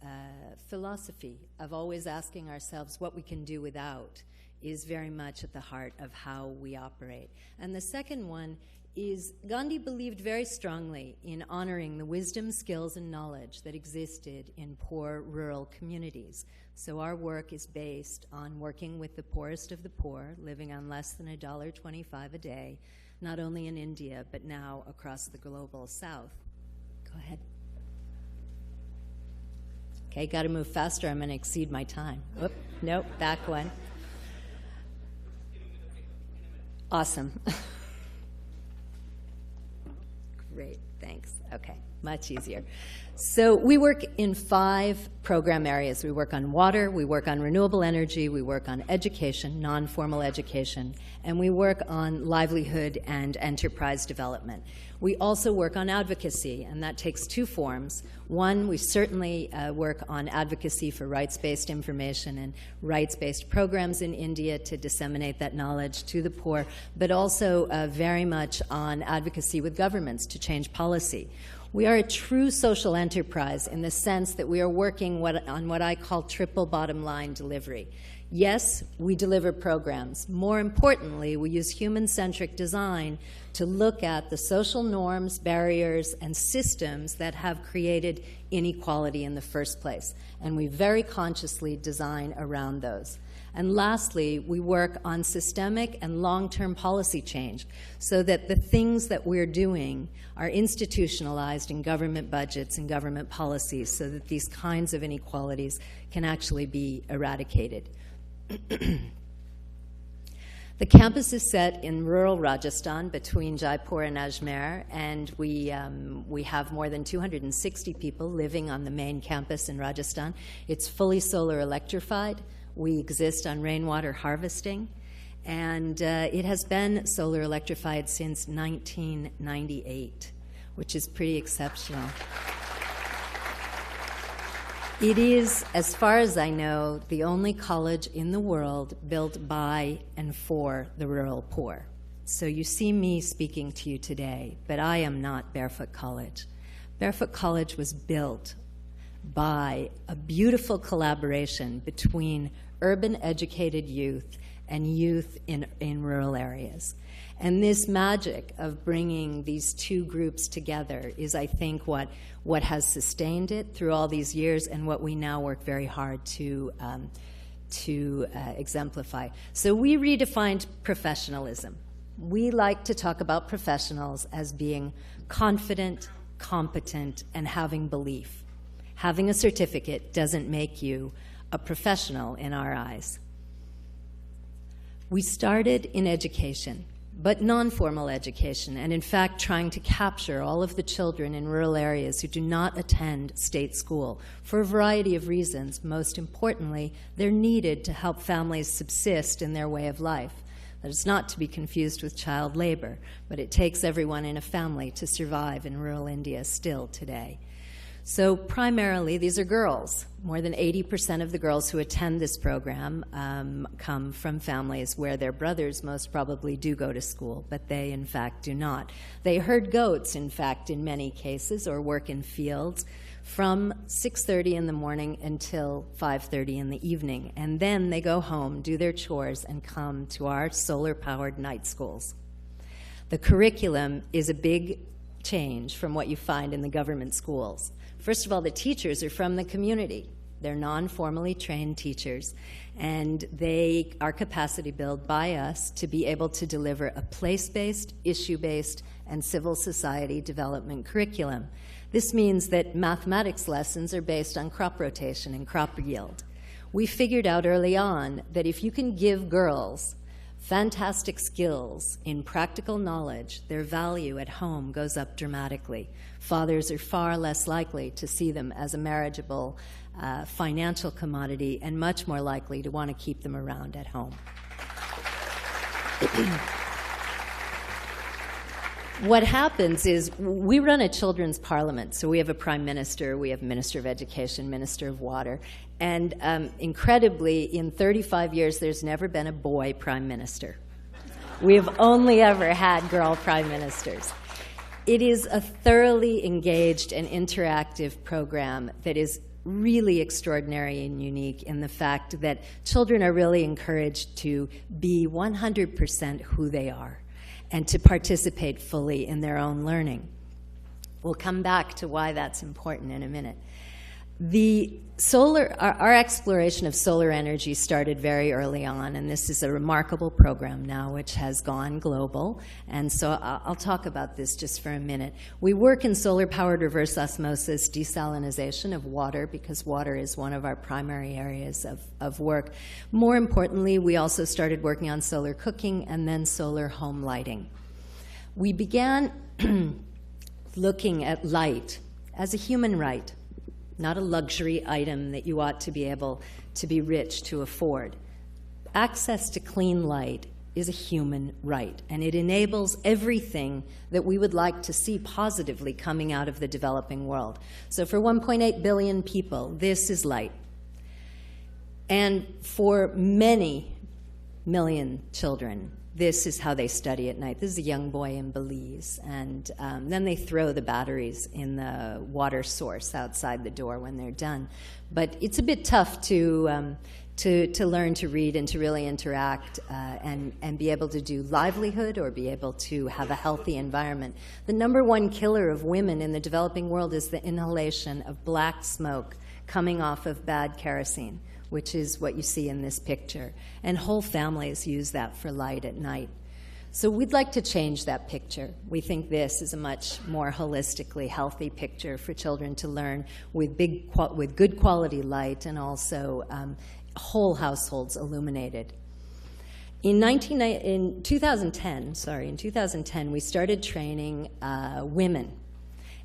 philosophy of always asking ourselves what we can do without is very much at the heart of how we operate. And the second one is Gandhi believed very strongly in honoring the wisdom, skills, and knowledge that existed in poor rural communities. So our work is based on working with the poorest of the poor, living on less than $1.25 a day, not only in India, but now across the global south. Go ahead. Okay, got to move faster. I'm going to exceed my time. Oop, nope, back one. Awesome. Great, thanks. Okay, much easier. So we work in 5 program areas. We work on water, we work on renewable energy, we work on education, non-formal education, and we work on livelihood and enterprise development. We also work on advocacy, and that takes 2 forms. One, we certainly work on advocacy for rights-based information and rights-based programs in India to disseminate that knowledge to the poor, but also very much on advocacy with governments to change policy. We are a true social enterprise in the sense that we are working on what I call triple bottom line delivery. Yes, we deliver programs. More importantly, we use human-centric design to look at the social norms, barriers, and systems that have created inequality in the first place. And we very consciously design around those. And lastly, we work on systemic and long-term policy change so that the things that we're doing are institutionalized in government budgets and government policies so that these kinds of inequalities can actually be eradicated. The campus is set in rural Rajasthan between Jaipur and Ajmer, and we have more than 260 people living on the main campus in Rajasthan. It's fully solar electrified. We exist on rainwater harvesting, And it has been solar electrified since 1998, which is pretty exceptional. It is, as far as I know, the only college in the world built by and for the rural poor. So you see me speaking to you today, but I am not Barefoot College. Barefoot College was built by a beautiful collaboration between urban educated youth and youth in rural areas. And this magic of bringing these two groups together is, I think, what has sustained it through all these years and what we now work very hard to exemplify. So we redefined professionalism. We like to talk about professionals as being confident, competent, and having belief. Having a certificate doesn't make you a professional in our eyes. We started in education, but non-formal education, and in fact trying to capture all of the children in rural areas who do not attend state school for a variety of reasons. Most importantly, they're needed to help families subsist in their way of life. That is not to be confused with child labor, but it takes everyone in a family to survive in rural India still today. So primarily, these are girls. More than 80% of the girls who attend this program come from families where their brothers most probably do go to school, but they, in fact, do not. They herd goats, in fact, in many cases, or work in fields from 6:30 in the morning until 5:30 in the evening. And then they go home, do their chores, and come to our solar-powered night schools. The curriculum is a big change from what you find in the government schools. First of all, the teachers are from the community. They're non-formally trained teachers, and they are capacity built by us to be able to deliver a place-based, issue-based, and civil society development curriculum. This means that mathematics lessons are based on crop rotation and crop yield. We figured out early on that if you can give girls fantastic skills in practical knowledge, their value at home goes up dramatically. Fathers are far less likely to see them as a marriageable financial commodity and much more likely to want to keep them around at home. What happens is we run a children's parliament. So we have a prime minister, we have minister of education, minister of water, and incredibly, in 35 years, there's never been a boy prime minister. We have only ever had girl prime ministers. It is a thoroughly engaged and interactive program that is really extraordinary and unique in the fact that children are really encouraged to be 100% who they are and to participate fully in their own learning. We'll come back to why that's important in a minute. Our exploration of solar energy started very early on, and this is a remarkable program now which has gone global, and so I'll talk about this just for a minute. We work in solar-powered reverse osmosis desalinization of water because water is one of our primary areas of work. More importantly, we also started working on solar cooking and then solar home lighting. We began looking at light as a human right, not a luxury item that you ought to be able to be rich to afford. Access to clean light is a human right, and it enables everything that we would like to see positively coming out of the developing world. So for 1.8 billion people, this is light. And for many million children, this is how they study at night. This is a young boy in Belize, and then they throw the batteries in the water source outside the door when they're done. But it's a bit tough to learn to read and to really interact and be able to do livelihood or be able to have a healthy environment. The number one killer of women in the developing world is the inhalation of black smoke coming off of bad kerosene, which is what you see in this picture. And whole families use that for light at night. So we'd like to change that picture. We think this is a much more holistically healthy picture for children to learn with good quality light and also whole households illuminated. In 2010, we started training women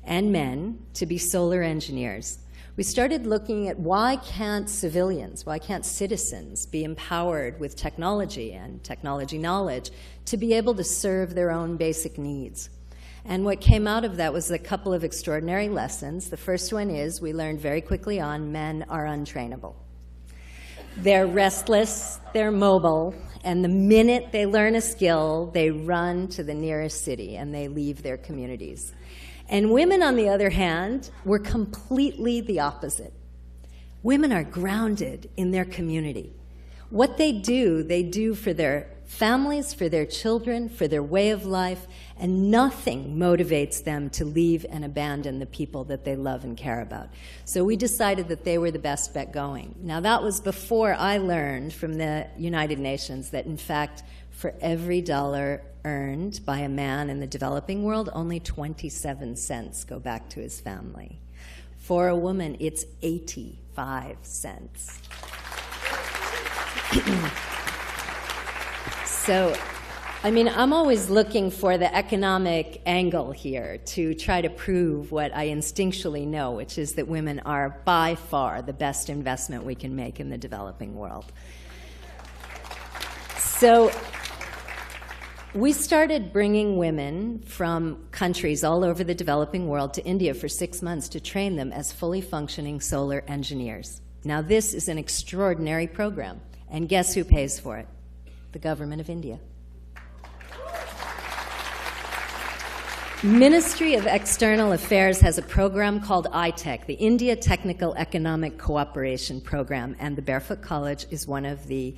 and men to be solar engineers. we started looking at why can't civilians, why can't citizens be empowered with technology and technology knowledge to be able to serve their own basic needs. And what came out of that was a couple of extraordinary lessons. The first one is we learned very quickly on men are untrainable. They're restless, they're mobile, and the minute they learn a skill, they run to the nearest city and they leave their communities. And women, on the other hand, were completely the opposite. Women are grounded in their community. What they do for their families, for their children, for their way of life, and nothing motivates them to leave and abandon the people that they love and care about. So we decided that they were the best bet going. Now, that was before I learned from the United Nations that, in fact, for every dollar earned by a man in the developing world, only 27 cents go back to his family. For a woman, it's 85 cents. So, I mean, I'm always looking for the economic angle here to try to prove what I instinctually know, which is that women are by far the best investment we can make in the developing world. So we started bringing women from countries all over the developing world to India for 6 months to train them as fully functioning solar engineers. Now, this is an extraordinary program, and guess who pays for it? The government of India. Ministry of External Affairs has a program called ITEC, the India Technical Economic Cooperation Program, and the Barefoot College is one of the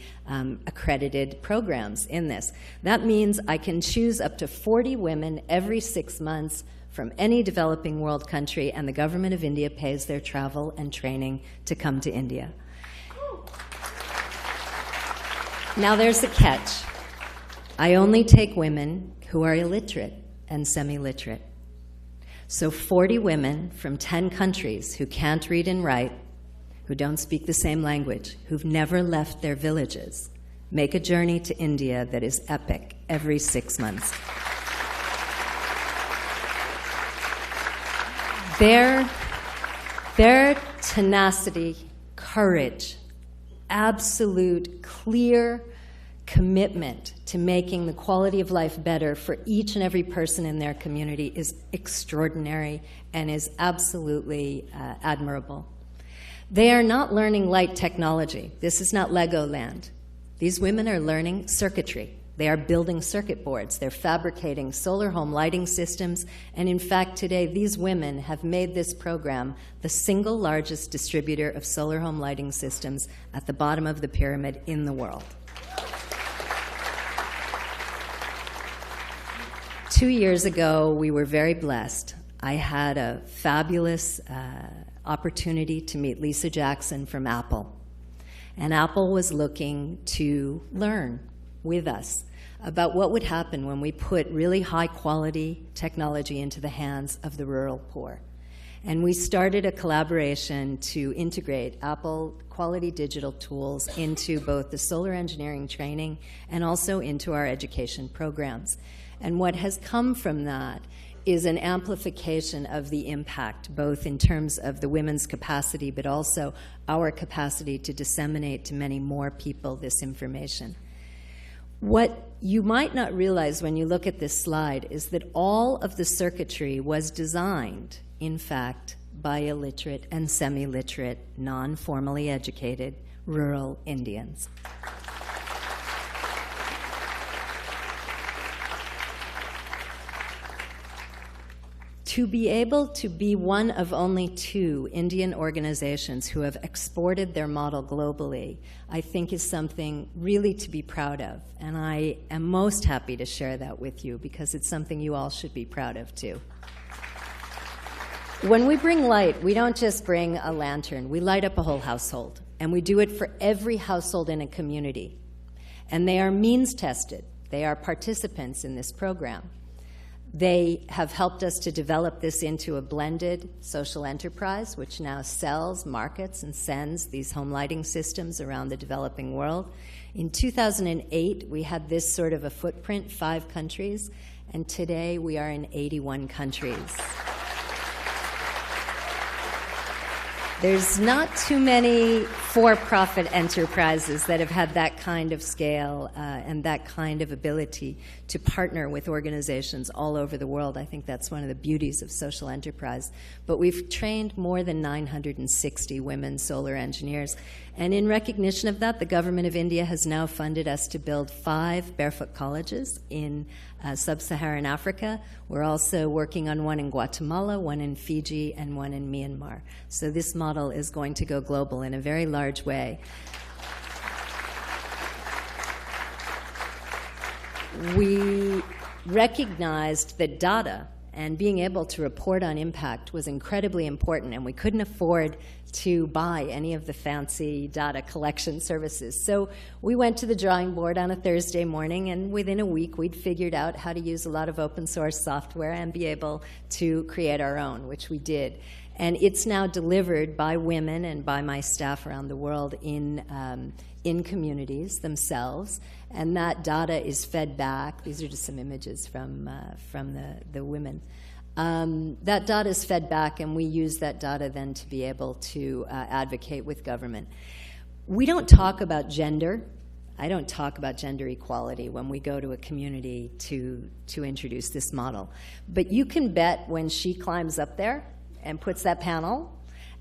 accredited programs in this. That means I can choose up to 40 women every 6 months from any developing world country, and the government of India pays their travel and training to come to India. Now there's a catch. I only take women who are illiterate and semi-literate. So 40 women from 10 countries who can't read and write, who don't speak the same language, who've never left their villages, make a journey to India that is epic every 6 months. Their tenacity, courage, absolute, clear commitment to making the quality of life better for each and every person in their community is extraordinary and is absolutely admirable. They are not learning light technology. This is not Legoland. These women are learning circuitry. They are building circuit boards. They're fabricating solar home lighting systems. And in fact, today, these women have made this program the single largest distributor of solar home lighting systems at the bottom of the pyramid in the world. 2 years ago, we were very blessed. I had a fabulous opportunity to meet Lisa Jackson from Apple. And Apple was looking to learn with us about what would happen when we put really high-quality technology into the hands of the rural poor. And we started a collaboration to integrate Apple quality digital tools into both the solar engineering training and also into our education programs. And what has come from that is an amplification of the impact, both in terms of the women's capacity, but also our capacity to disseminate to many more people this information. What you might not realize when you look at this slide is that all of the circuitry was designed, in fact, by illiterate and semi-literate, non-formally educated rural Indians. To be able to be one of only 2 Indian organizations who have exported their model globally, I think is something really to be proud of. And I am most happy to share that with you because it's something you all should be proud of too. When we bring light, we don't just bring a lantern. We light up a whole household. And we do it for every household in a community. And they are means tested. They are participants in this program. They have helped us to develop this into a blended social enterprise, which now sells, markets, and sends these home lighting systems around the developing world. In 2008, we had this sort of a footprint, 5 countries, and today we are in 81 countries. There's not too many for-profit enterprises that have had that kind of scale and that kind of ability to partner with organizations all over the world. I think that's one of the beauties of social enterprise. But we've trained more than 960 women solar engineers. And in recognition of that, the government of India has now funded us to build 5 Barefoot Colleges in sub-Saharan Africa. We're also working on one in Guatemala, one in Fiji, and one in Myanmar. So this model is going to go global in a very large way. We recognized that data and being able to report on impact was incredibly important, and we couldn't afford to buy any of the fancy data collection services. So we went to the drawing board on a Thursday morning, and within a week we'd figured out how to use a lot of open source software and be able to create our own, which we did. And it's now delivered by women and by my staff around the world in communities themselves, and that data is fed back. These are just some images from the women. That data is fed back, and we use that data then to be able to advocate with government. We don't talk about gender. I don't talk about gender equality when we go to a community to introduce this model. But you can bet when she climbs up there and puts that panel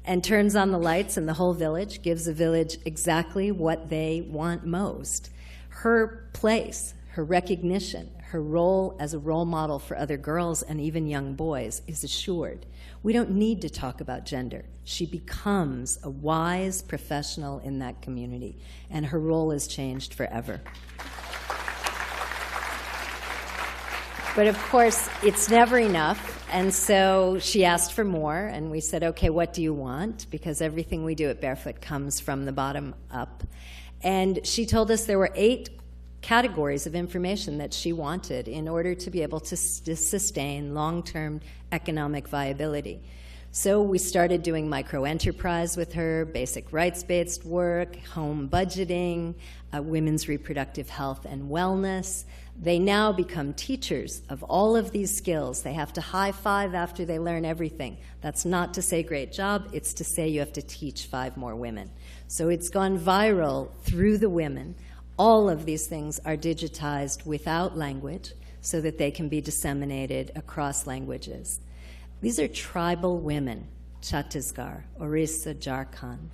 and turns on the lights, and the whole village gives the village exactly what they want most. Her place, her recognition, her role as a role model for other girls and even young boys is assured. We don't need to talk about gender. She becomes a wise professional in that community, and her role is changed forever. But of course, it's never enough, and so she asked for more, and we said, okay, what do you want? Because everything we do at Barefoot comes from the bottom up. And she told us there were 8 categories of information that she wanted in order to be able to sustain long-term economic viability. So we started doing micro-enterprise with her, basic rights-based work, home budgeting, women's reproductive health and wellness. They now become teachers of all of these skills. They have to high-five after they learn everything. That's not to say great job, it's to say you have to teach 5 more women. So it's gone viral through the women. All of these things are digitized without language so that they can be disseminated across languages. These are tribal women, Chhattisgarh, Orissa, Jharkhand.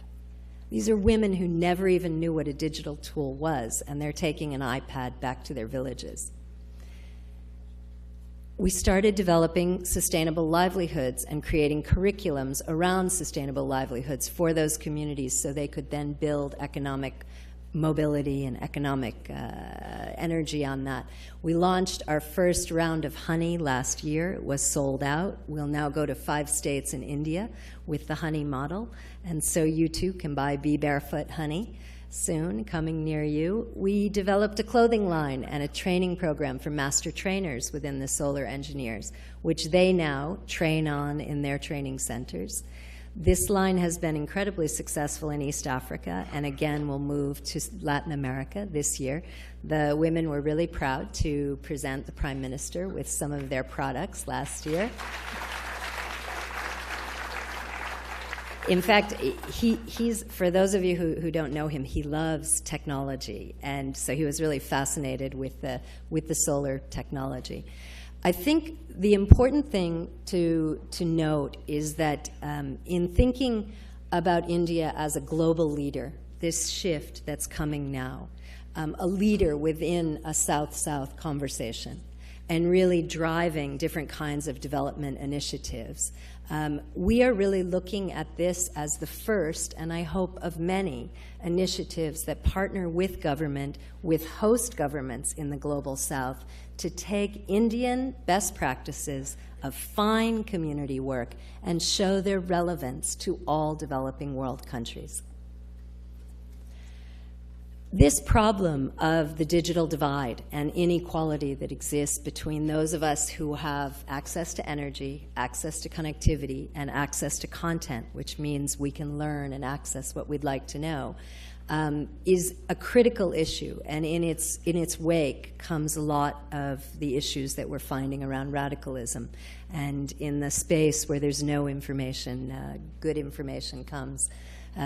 These are women who never even knew what a digital tool was, and they're taking an iPad back to their villages. We started developing sustainable livelihoods and creating curriculums around sustainable livelihoods for those communities so they could then build economic mobility and economic energy on that. We launched our first round of honey last year. It was sold out. We'll now go to 5 states in India with the honey model, and so you too can buy Be Barefoot honey soon, coming near you. We developed a clothing line and a training program for master trainers within the solar engineers, which they now train on in their training centers. This line has been incredibly successful in East Africa, and again will move to Latin America this year. The women were really proud to present the Prime Minister with some of their products last year. In fact, he's, for those of you who don't know him, he loves technology, and so he was really fascinated with the solar technology. I think the important thing to note is that in thinking about India as a global leader, this shift that's coming now, a leader within a South-South conversation, and really driving different kinds of development initiatives, we are really looking at this as the first, and I hope of many, initiatives that partner with government, with host governments in the Global South, to take Indian best practices of fine community work and show their relevance to all developing world countries. This problem of the digital divide and inequality that exists between those of us who have access to energy, access to connectivity, and access to content, which means we can learn and access what we'd like to know, is a critical issue, and in its wake comes a lot of the issues that we're finding around radicalism. And in the space where there's no information, good information comes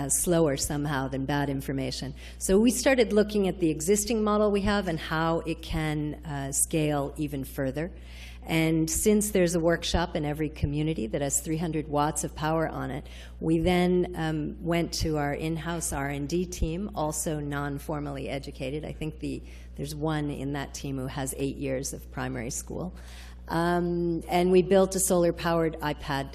slower somehow than bad information. So we started looking at the existing model we have and how it can scale even further. And since there's a workshop in every community that has 300 watts of power on it, we then went to our in-house R&D team, also non-formally educated. I think there's one in that team who has 8 years of primary school. And we built a solar-powered iPad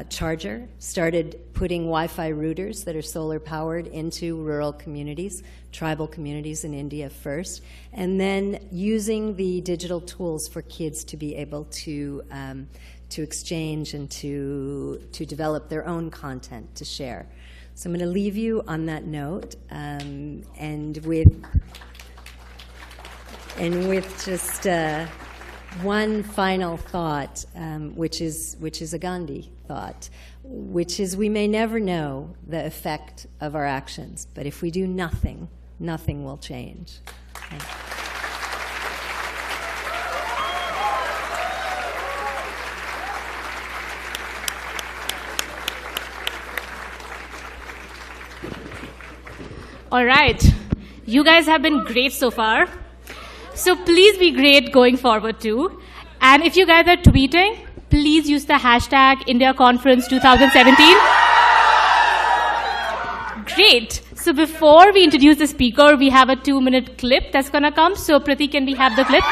charger, started putting Wi-Fi routers that are solar-powered into rural communities, tribal communities in India first, and then using the digital tools for kids to be able to exchange and to develop their own content to share. So I'm going to leave you on that note, and with just one final thought, which is a Gandhi thought, which is we may never know the effect of our actions, but if we do nothing, nothing will change. Okay. All right. You guys have been great so far. So please be great going forward too. And if you guys are tweeting, please use the hashtag IndiaConference2017. Great. So before we introduce the speaker, we have a 2-minute clip that's going to come. So Prati, can we have the clip?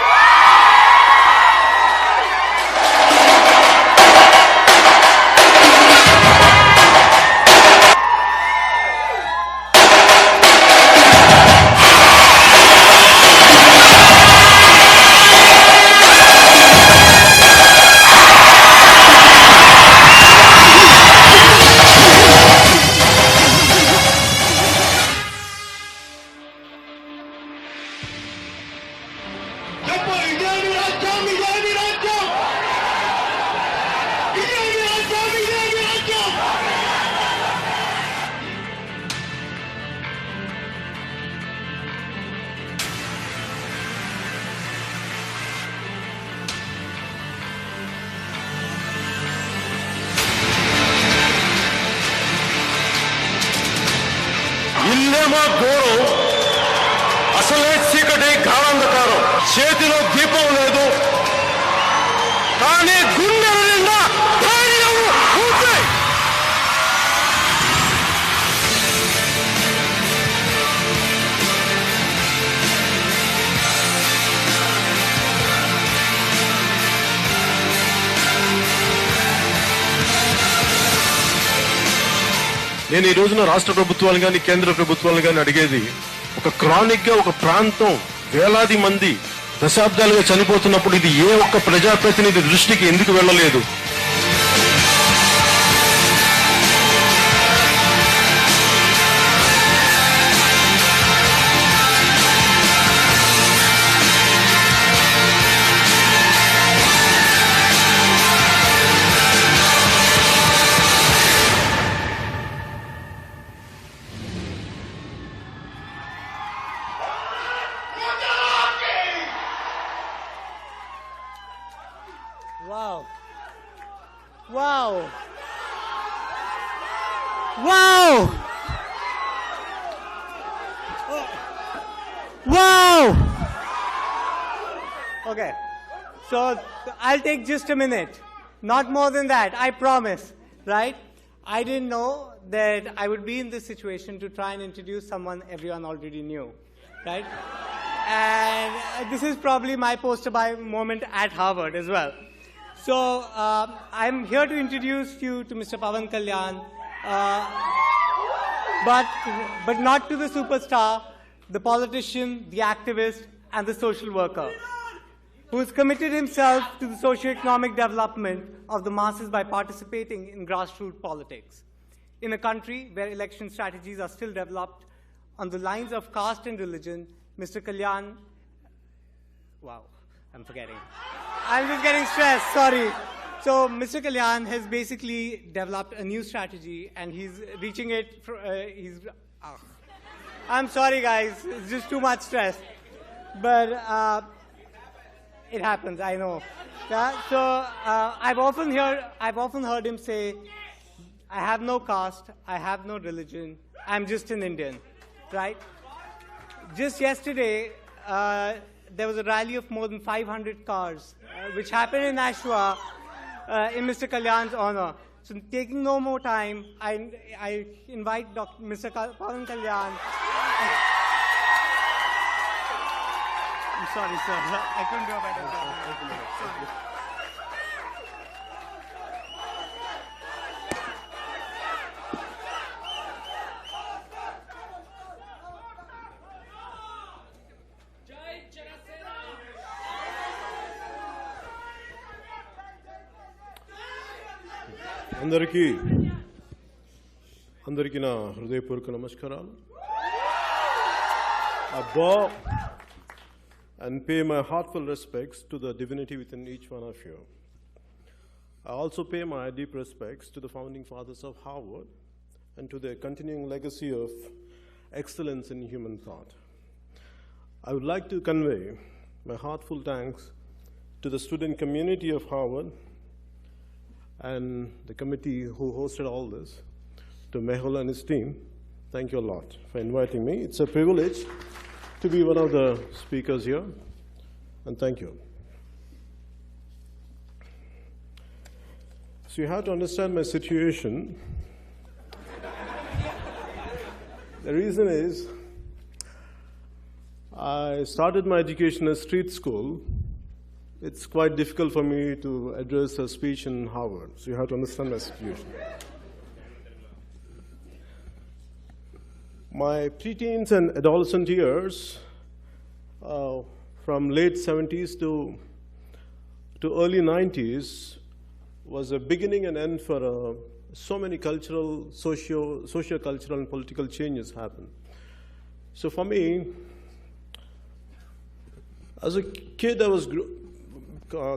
ఇల్లేమో ఘోరం, అసలే చీకటి గాఢంధకారం. చేతిలో దీపం లేదు, కానీ గుండెల నిండా ధైర్యం ఉంది. నేను ఈ రోజున రాష్ట్ర ప్రభుత్వాలు కానీ కేంద్ర ప్రభుత్వాలు కానీ అడిగేది, ఒక క్రానిక్ గా ఒక ప్రాంతం వేలాది మంది దశాబ్దాలుగా చనిపోతున్నప్పుడు ఇది ఏ ఒక్క ప్రజాప్రతినిధి దృష్టికి ఎందుకు వెళ్ళలేదు? Wow. Wow. Wow. Wow. Okay. So I'll take just a minute. Not more than that, I promise. Right? I didn't know that I would be in this situation to try and introduce someone everyone already knew. Right? And this is probably my poster boy moment at Harvard as well. So I'm here to introduce you to Mr. Pawan Kalyan, but not to the superstar, the politician, the activist, and the social worker, who has committed himself to the socio-economic development of the masses by participating in grassroots politics. In a country where election strategies are still developed on the lines of caste and religion, Mr. Kalyan, wow, I'm forgetting. I'm just getting stressed, sorry. So Mr. Kalyan has basically developed a new strategy, and he's reaching it, I'm sorry, guys. It's just too much stress. But it happens, I know. So I've often heard him say, I have no caste, I have no religion, I'm just an Indian, right? Just yesterday, there was a rally of more than 500 cars, which happened in Nashua in Mr. Kalyan's honor. So taking no more time, I invite Mr. Pawan Kalyan. I'm sorry, sir. I couldn't do a better job. అందరికీ నా హృదయపూర్వక నమస్కారాలు. I bow and pay my heartfelt respects to the divinity within each one of you. I also pay my deep respects to the founding fathers of Harvard and to their continuing legacy of excellence in human thought. I would like to convey my heartfelt thanks to the student community of Harvard and the committee who hosted all this, to Mehul and his team. Thank you a lot for inviting me. It's a privilege to be one of the speakers here, and thank you. So you have to understand my situation. The reason is, I started my education at street school. It's quite difficult for me to address a speech in Harvard, so you have to understand my situation. My preteens and adolescent years, from late 70s to early 90s, was a beginning and end for so many cultural, socio-cultural and political changes happened. So for me, as a kid, I was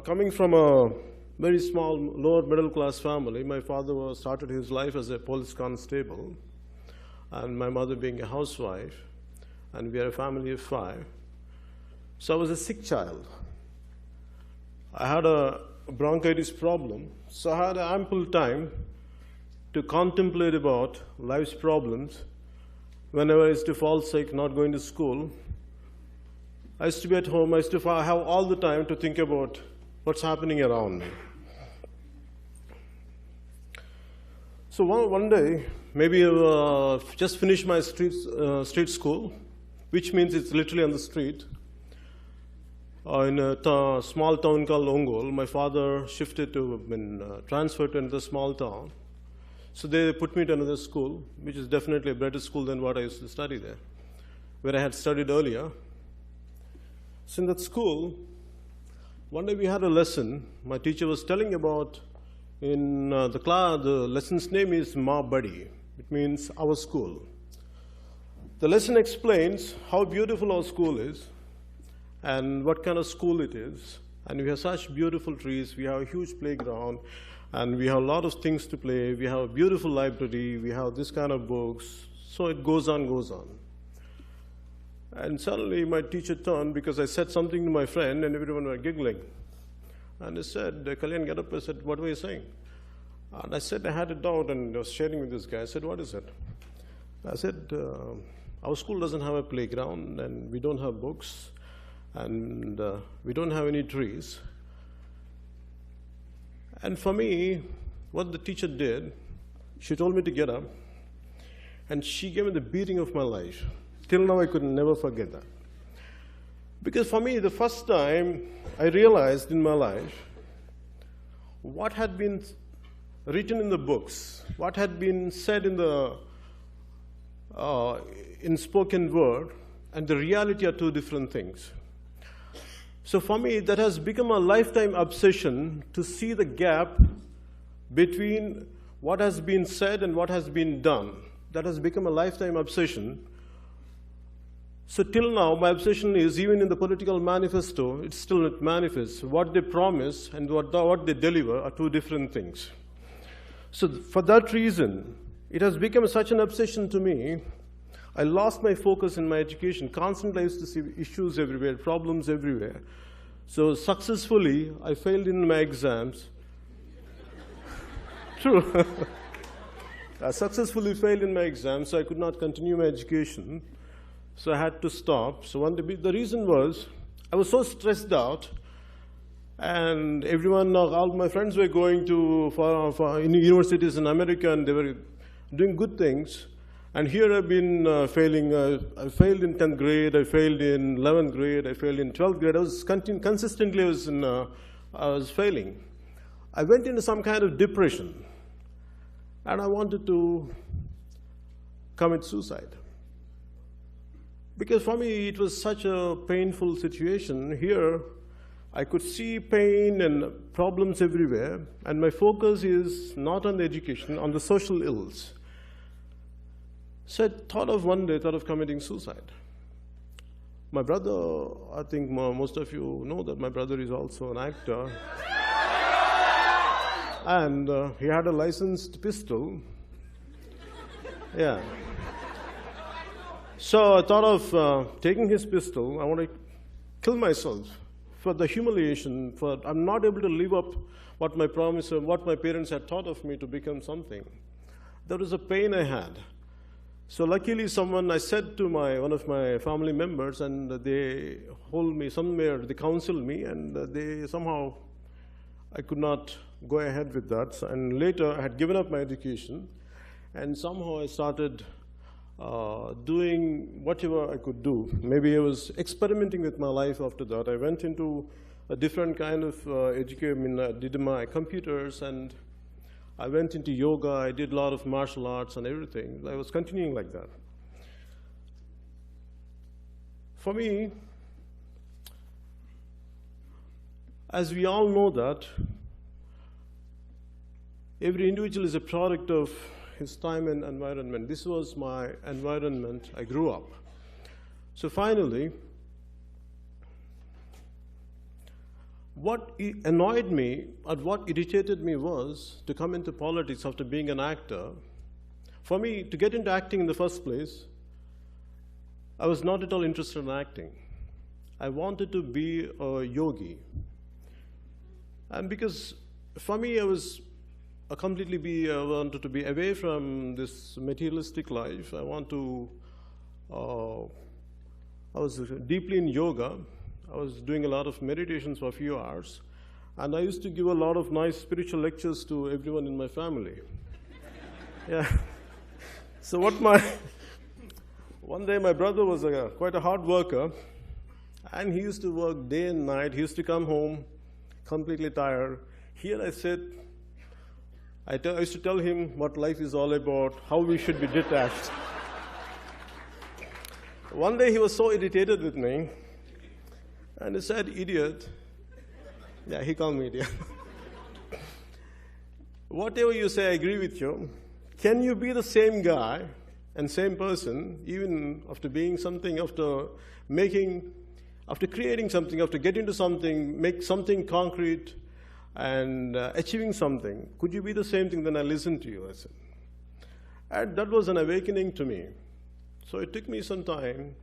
coming from a very small, lower middle class family. My father started his life as a police constable, and my mother being a housewife, and we are a family of 5. So I was a sick child. I had a bronchitis problem, so I had ample time to contemplate about life's problems. Whenever I used to fall sick, not going to school, I used to be at home. I used to have all the time to think about what's happening around me. So one day, maybe just finished my street school, which means it's literally on the street, in a small town called Ongol. My father transferred to another small town. So they put me to another school, which is definitely a better school than what I used to study there, where I had studied earlier. So in that school, one day we had a lesson. My teacher was telling about, in the class, the lesson's name is Ma Badi. It means our school. The lesson explains how beautiful our school is and what kind of school it is. And we have such beautiful trees, we have a huge playground, and we have a lot of things to play. We have a beautiful library, we have this kind of books. So it goes on. And suddenly my teacher turned because I said something to my friend and everyone were giggling. And he said, Kalyan, get up. I said, what were you saying? And I said, I had a doubt, and I was sharing with this guy. I said, what is it? I said, our school doesn't have a playground, and we don't have books, and we don't have any trees. And for me, what the teacher did, she told me to get up, and she gave me the beating of my life. Till now, I could never forget that. Because for me, the first time I realized in my life what had been written in the books, what had been said in spoken word, and the reality are two different things. So for me, that has become a lifetime obsession to see the gap between what has been said and what has been done. That has become a lifetime obsession. So till now, my obsession is, even in the political manifesto, it's still not manifest. What they promise and what they deliver are two different things. So for that reason, it has become such an obsession to me. I lost my focus in my education. Constantly I used to see issues everywhere, problems everywhere. So successfully, I failed in my exams. True. I successfully failed in my exams, so I could not continue my education. So I had to stop. So the reason was, I was so stressed out, and everyone, all my friends were going to for universities in America, and they were doing good things. And here I've been failing. I failed in 10th grade, I failed in 11th grade, I failed in 12th grade. I was consistently I was failing. I went into some kind of depression, and I wanted to commit suicide. Because for me, it was such a painful situation. Here, I could see pain and problems everywhere, and my focus is not on the education, on the social ills. So I thought of committing suicide. My brother, I think most of you know that my brother is also an actor. And he had a licensed pistol. Yeah. So I thought of taking his pistol. I want to kill myself for the humiliation, for I'm not able to live up what my promise and what my parents had taught of me to become something. There was a pain I had. So luckily I said to one of my family members, and they hold me somewhere, they counseled me, and somehow I could not go ahead with that. And later I had given up my education, and somehow I started doing whatever I could do. Maybe I was experimenting with my life after that. I went into a different kind of education. I did my computers, and I went into yoga. I did a lot of martial arts and everything. I was continuing like that. For me, as we all know that, every individual is a product of his time and environment. This was my environment. I grew up. So finally, what annoyed me or what irritated me was to come into politics after being an actor. For me, to get into acting in the first place, I was not at all interested in acting. I wanted to be a yogi. And because for me, I wanted to be away from this materialistic life. I was deeply in yoga. I was doing a lot of meditations for a few hours. And I used to give a lot of nice spiritual lectures to everyone in my family. Yeah. So one day my brother was quite a hard worker, and he used to work day and night. He used to come home completely tired. Here I said, I used to tell him what life is all about, how we should be detached. One day he was so irritated with me, and he said, "Idiot." Yeah, he called me idiot. "Whatever you say, I agree with you. Can you be the same guy and same person, even after being something, after creating something, after getting to something, make something concrete, and achieving something? Could you be the same thing?" Then I listened to you, I said. And that was an awakening to me. So it took me some time.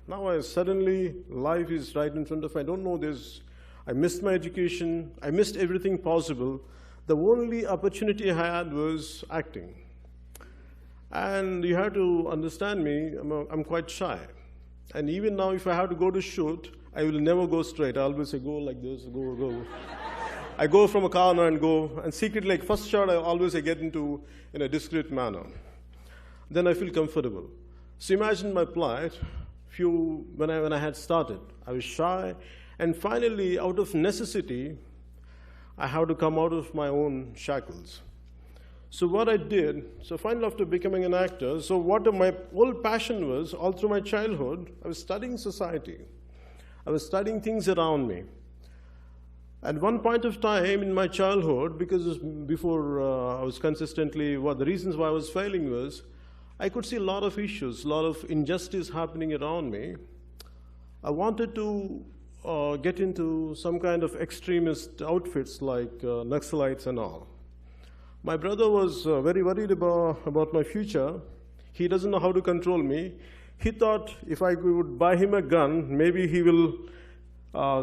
Now suddenly life is right in front of me. I don't know this. I missed my education. I missed everything possible. The only opportunity I had was acting. And you have to understand me, I'm quite shy. And even now, if I have to go to shoot, I will never go straight. I always say, go like this, go. I go from a corner and go, and secretly, like first shot, I get into in a discreet manner. Then I feel comfortable. So imagine my plight. When I had started, I was shy, and finally, out of necessity, I had to come out of my own shackles. So what I did, finally after becoming an actor, what my whole passion was, all through my childhood, I was studying society. I was studying things around me. At one point of time in my childhood, because before I was consistently, the reasons why I was failing was, I could see a lot of issues, a lot of injustice happening around me. I wanted to get into some kind of extremist outfits like Naxalites and all. My brother was very worried about my future. He doesn't know how to control me. He thought if I would buy him a gun, maybe he will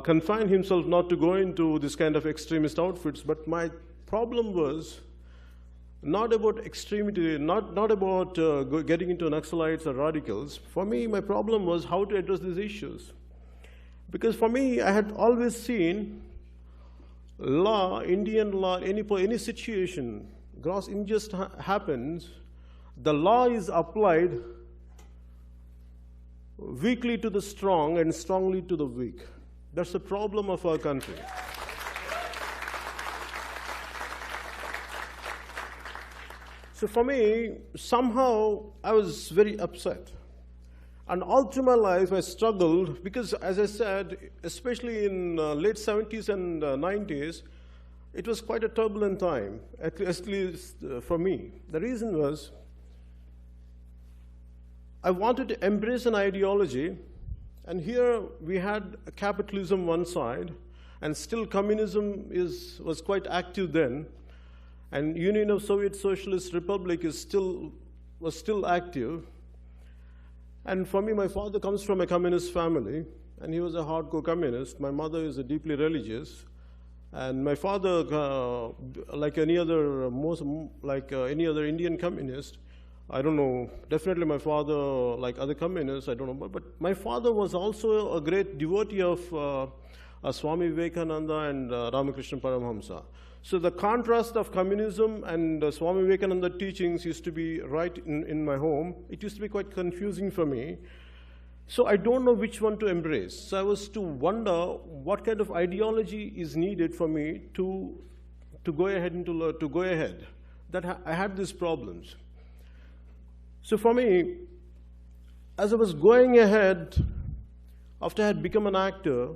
confine himself not to go into this kind of extremist outfits. But my problem was not about extremity, not about getting into Naxalites or radicals. For me, my problem was how to address these issues. Because for me, I had always seen law, Indian law, any situation, gross injustice happens, the law is applied weakly to the strong and strongly to the weak. That's the problem of our country. So for me, somehow I was very upset. And all through my life I struggled because, as I said, especially in late 70s and 90s, it was quite a turbulent time, at least for me. The reason was I wanted to embrace an ideology, and here we had capitalism one side, and still communism was quite active then, and Union of Soviet Socialist Republic was still active. And for me, my father comes from a communist family, and he was a hardcore communist. My mother is a deeply religious, and my father, like any other Indian communist, I don't know, definitely my father, like other communists, I don't know, but my father was also a great devotee of Swami Vivekananda and Ramakrishna Paramahamsa. So the contrast of communism and Swami Vivekananda teachings used to be right in my home. It used to be quite confusing for me. So I don't know which one to embrace. So I was to wonder what kind of ideology is needed for me to go ahead and to go ahead. That I had these problems. So for me, as I was going ahead, after I had become an actor,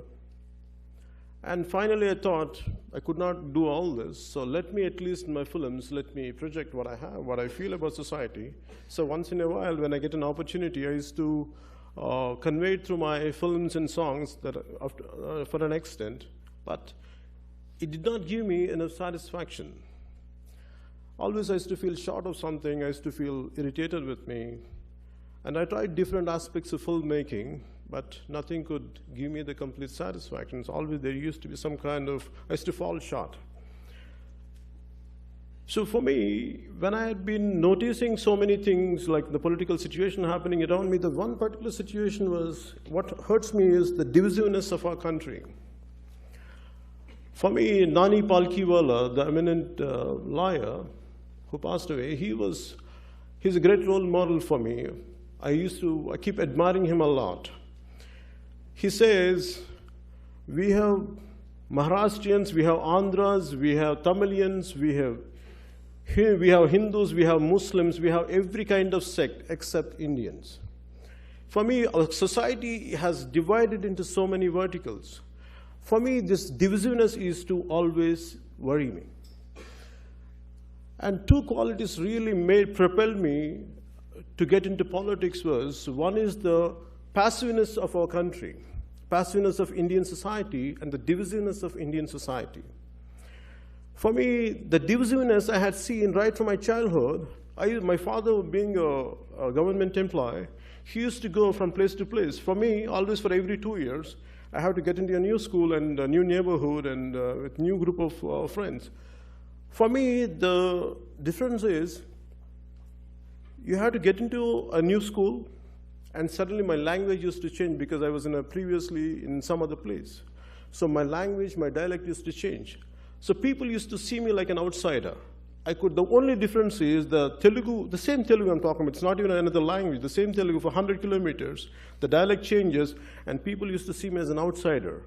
and finally I thought I could not do all this, so let me at least in my films, let me project what I have, what I feel about society. So once in a while, when I get an opportunity, I used to convey it through my films and songs that for an extent, but it did not give me enough satisfaction. Always I used to feel short of something, I used to feel irritated with me, and I tried different aspects of filmmaking, but nothing could give me the complete satisfaction. So always there used to be some kind of, I used to fall short. So for me, when I had been noticing so many things like the political situation happening around me, the one particular situation was, what hurts me is the divisiveness of our country. For me, Nani Palkiwala, the eminent lawyer who passed away, he's a great role model for me. I keep admiring him a lot. He says, we have Maharashtrians, we have Andhras, we have Tamilians, we have Hindus, we have Muslims, we have every kind of sect except Indians. For me, our society has divided into so many verticals. For me, this divisiveness is to always worry me. And two qualities really propelled me to get into politics was, one is the passiveness of our country, passiveness of Indian society, and the divisiveness of Indian society. For me, the divisiveness I had seen right from my childhood. My father, being a government employee, he used to go from place to place. For me, always for every 2 years, I have to get into a new school and a new neighborhood and with new group of friends. For me, the difference is, you have to get into a new school, and suddenly my language used to change because I was previously in some other place. So my language, my dialect used to change. So people used to see me like an outsider. The only difference is the Telugu, the same Telugu I'm talking about, it's not even another language, the same Telugu for 100 kilometers, the dialect changes, and people used to see me as an outsider.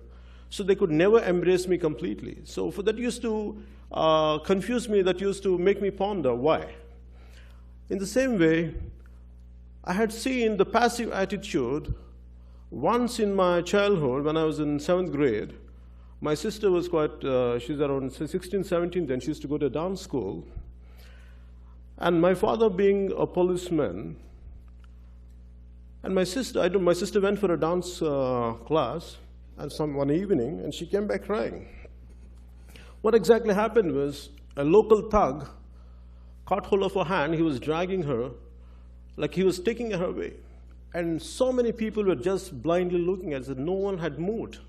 So they could never embrace me completely. So that used to confuse me, that used to make me ponder why. In the same way, I had seen the passive attitude once in my childhood when I was in 7th grade. My sister was she's around 16, 17 then, she used to go to a dance school. And my father being a policeman, and my sister went for a dance class one evening, and she came back crying. What exactly happened was, a local thug caught hold of her hand, he was dragging her, like he was taking her away. And so many people were just blindly looking at it. No one had moved,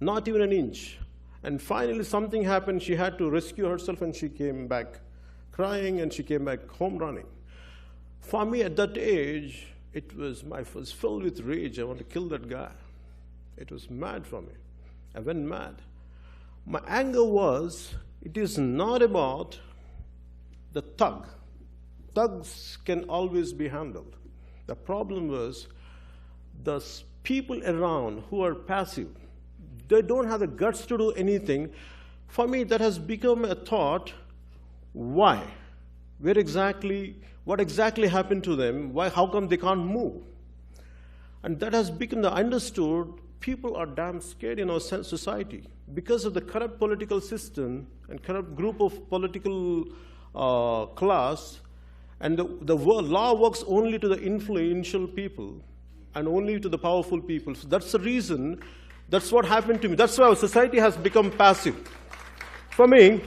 not even an inch. And finally something happened. She had to rescue herself, and she came back crying, and she came back home running. For me at that age, I was filled with rage. I want to kill that guy. It was mad for me. I went mad. My anger was, it is not about the thug. Thugs can always be handled. The problem was the people around who are passive. They don't have the guts to do anything. For me, that has become a thought. Why? What exactly happened to them? Why? How come they can't move? And that has become the understood. People are damn scared in our society because of the corrupt political system and corrupt group of political class. And the law works only to the influential people and only to the powerful people. So that's the reason. That's what happened to me. That's why our society has become passive. For me,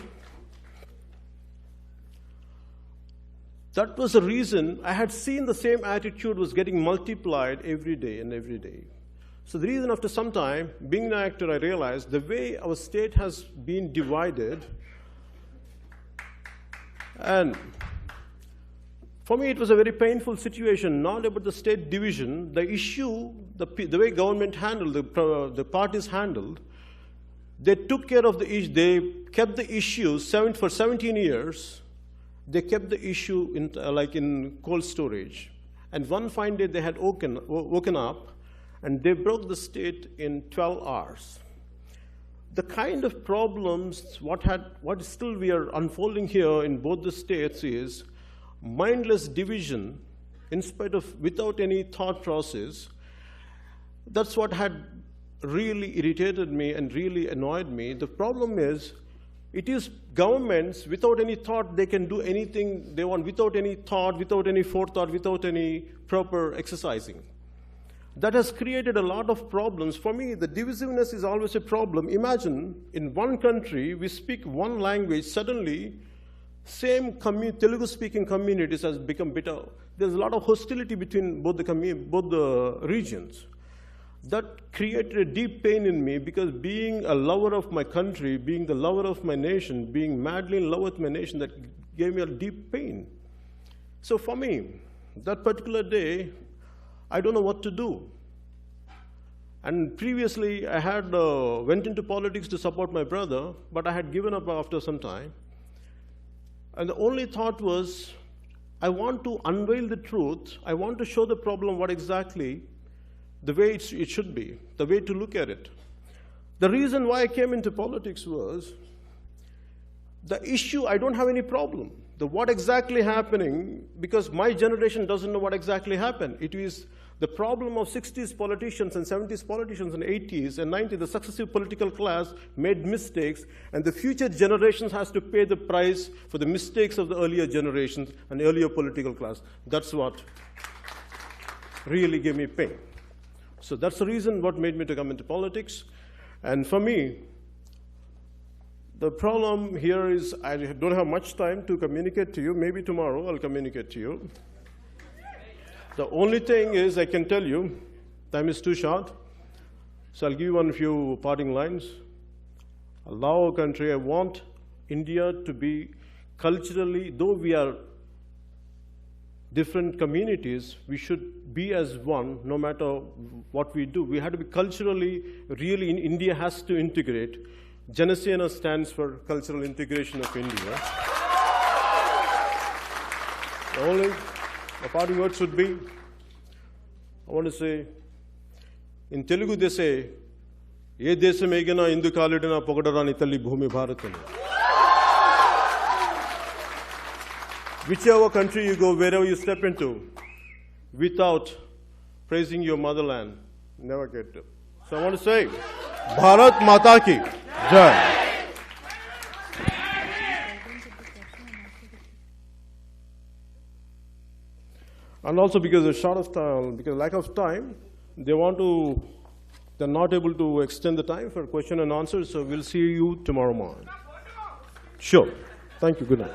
that was the reason. I had seen the same attitude was getting multiplied every day and every day. So the reason, after some time, being an actor, I realized the way our state has been divided, and for me it was a very painful situation, not about the state division, the issue, the way government handled, the parties handled, they took care of the issue, they kept the issue for 17 years, they kept the issue in cold storage. And one fine day they had woken up, and they broke the state in 12 hours. The kind of problems, what still we are unfolding here in both the states is mindless division, without any thought process. That's what had really irritated me and really annoyed me. The problem is, it is governments, without any thought, they can do anything they want, without any thought, without any forethought, without any proper exercising. That has created a lot of problems. For me, the divisiveness is always a problem. Imagine, in one country, we speak one language, suddenly, same Telugu-speaking communities has become bitter. There's a lot of hostility between both the regions. That created a deep pain in me, because being a lover of my country, being the lover of my nation, being madly in love with my nation, that gave me a deep pain. So for me, that particular day, I don't know what to do. And previously, I had went into politics to support my brother, but I had given up after some time. And the only thought was, I want to unveil the truth. I want to show the problem what exactly, the way it should be, the way to look at it. The reason why I came into politics was, the issue, I don't have any problem. What exactly happening, because my generation doesn't know what exactly happened. It is the problem of 60s politicians and 70s politicians and 80s and 90s, the successive political class made mistakes, and the future generations has to pay the price for the mistakes of the earlier generations and earlier political class. That's what really gave me pain. So that's the reason what made me to come into politics. And for me, the problem here is I don't have much time to communicate to you. Maybe tomorrow I'll communicate to you. The only thing is I can tell you, time is too short, so I'll give you a few parting lines. I love our country. I want India to be culturally, though we are different communities, we should be as one no matter what we do. We have to be culturally, really, India has to integrate. Janasena stands for cultural integration of India. The parting words would be, I want to say, in Telugu they say, "Ye desam egina indu kalidina pogadarani talli bhumi bharatani." Whichever country you go, wherever you step into, without praising your motherland, never get to. So I want to say, Bharat Mata Ki Jai. And also because of short of time, because lack of time, they're not able to extend the time for question and answers, so we'll see you tomorrow morning. Sure. Thank you. Good night.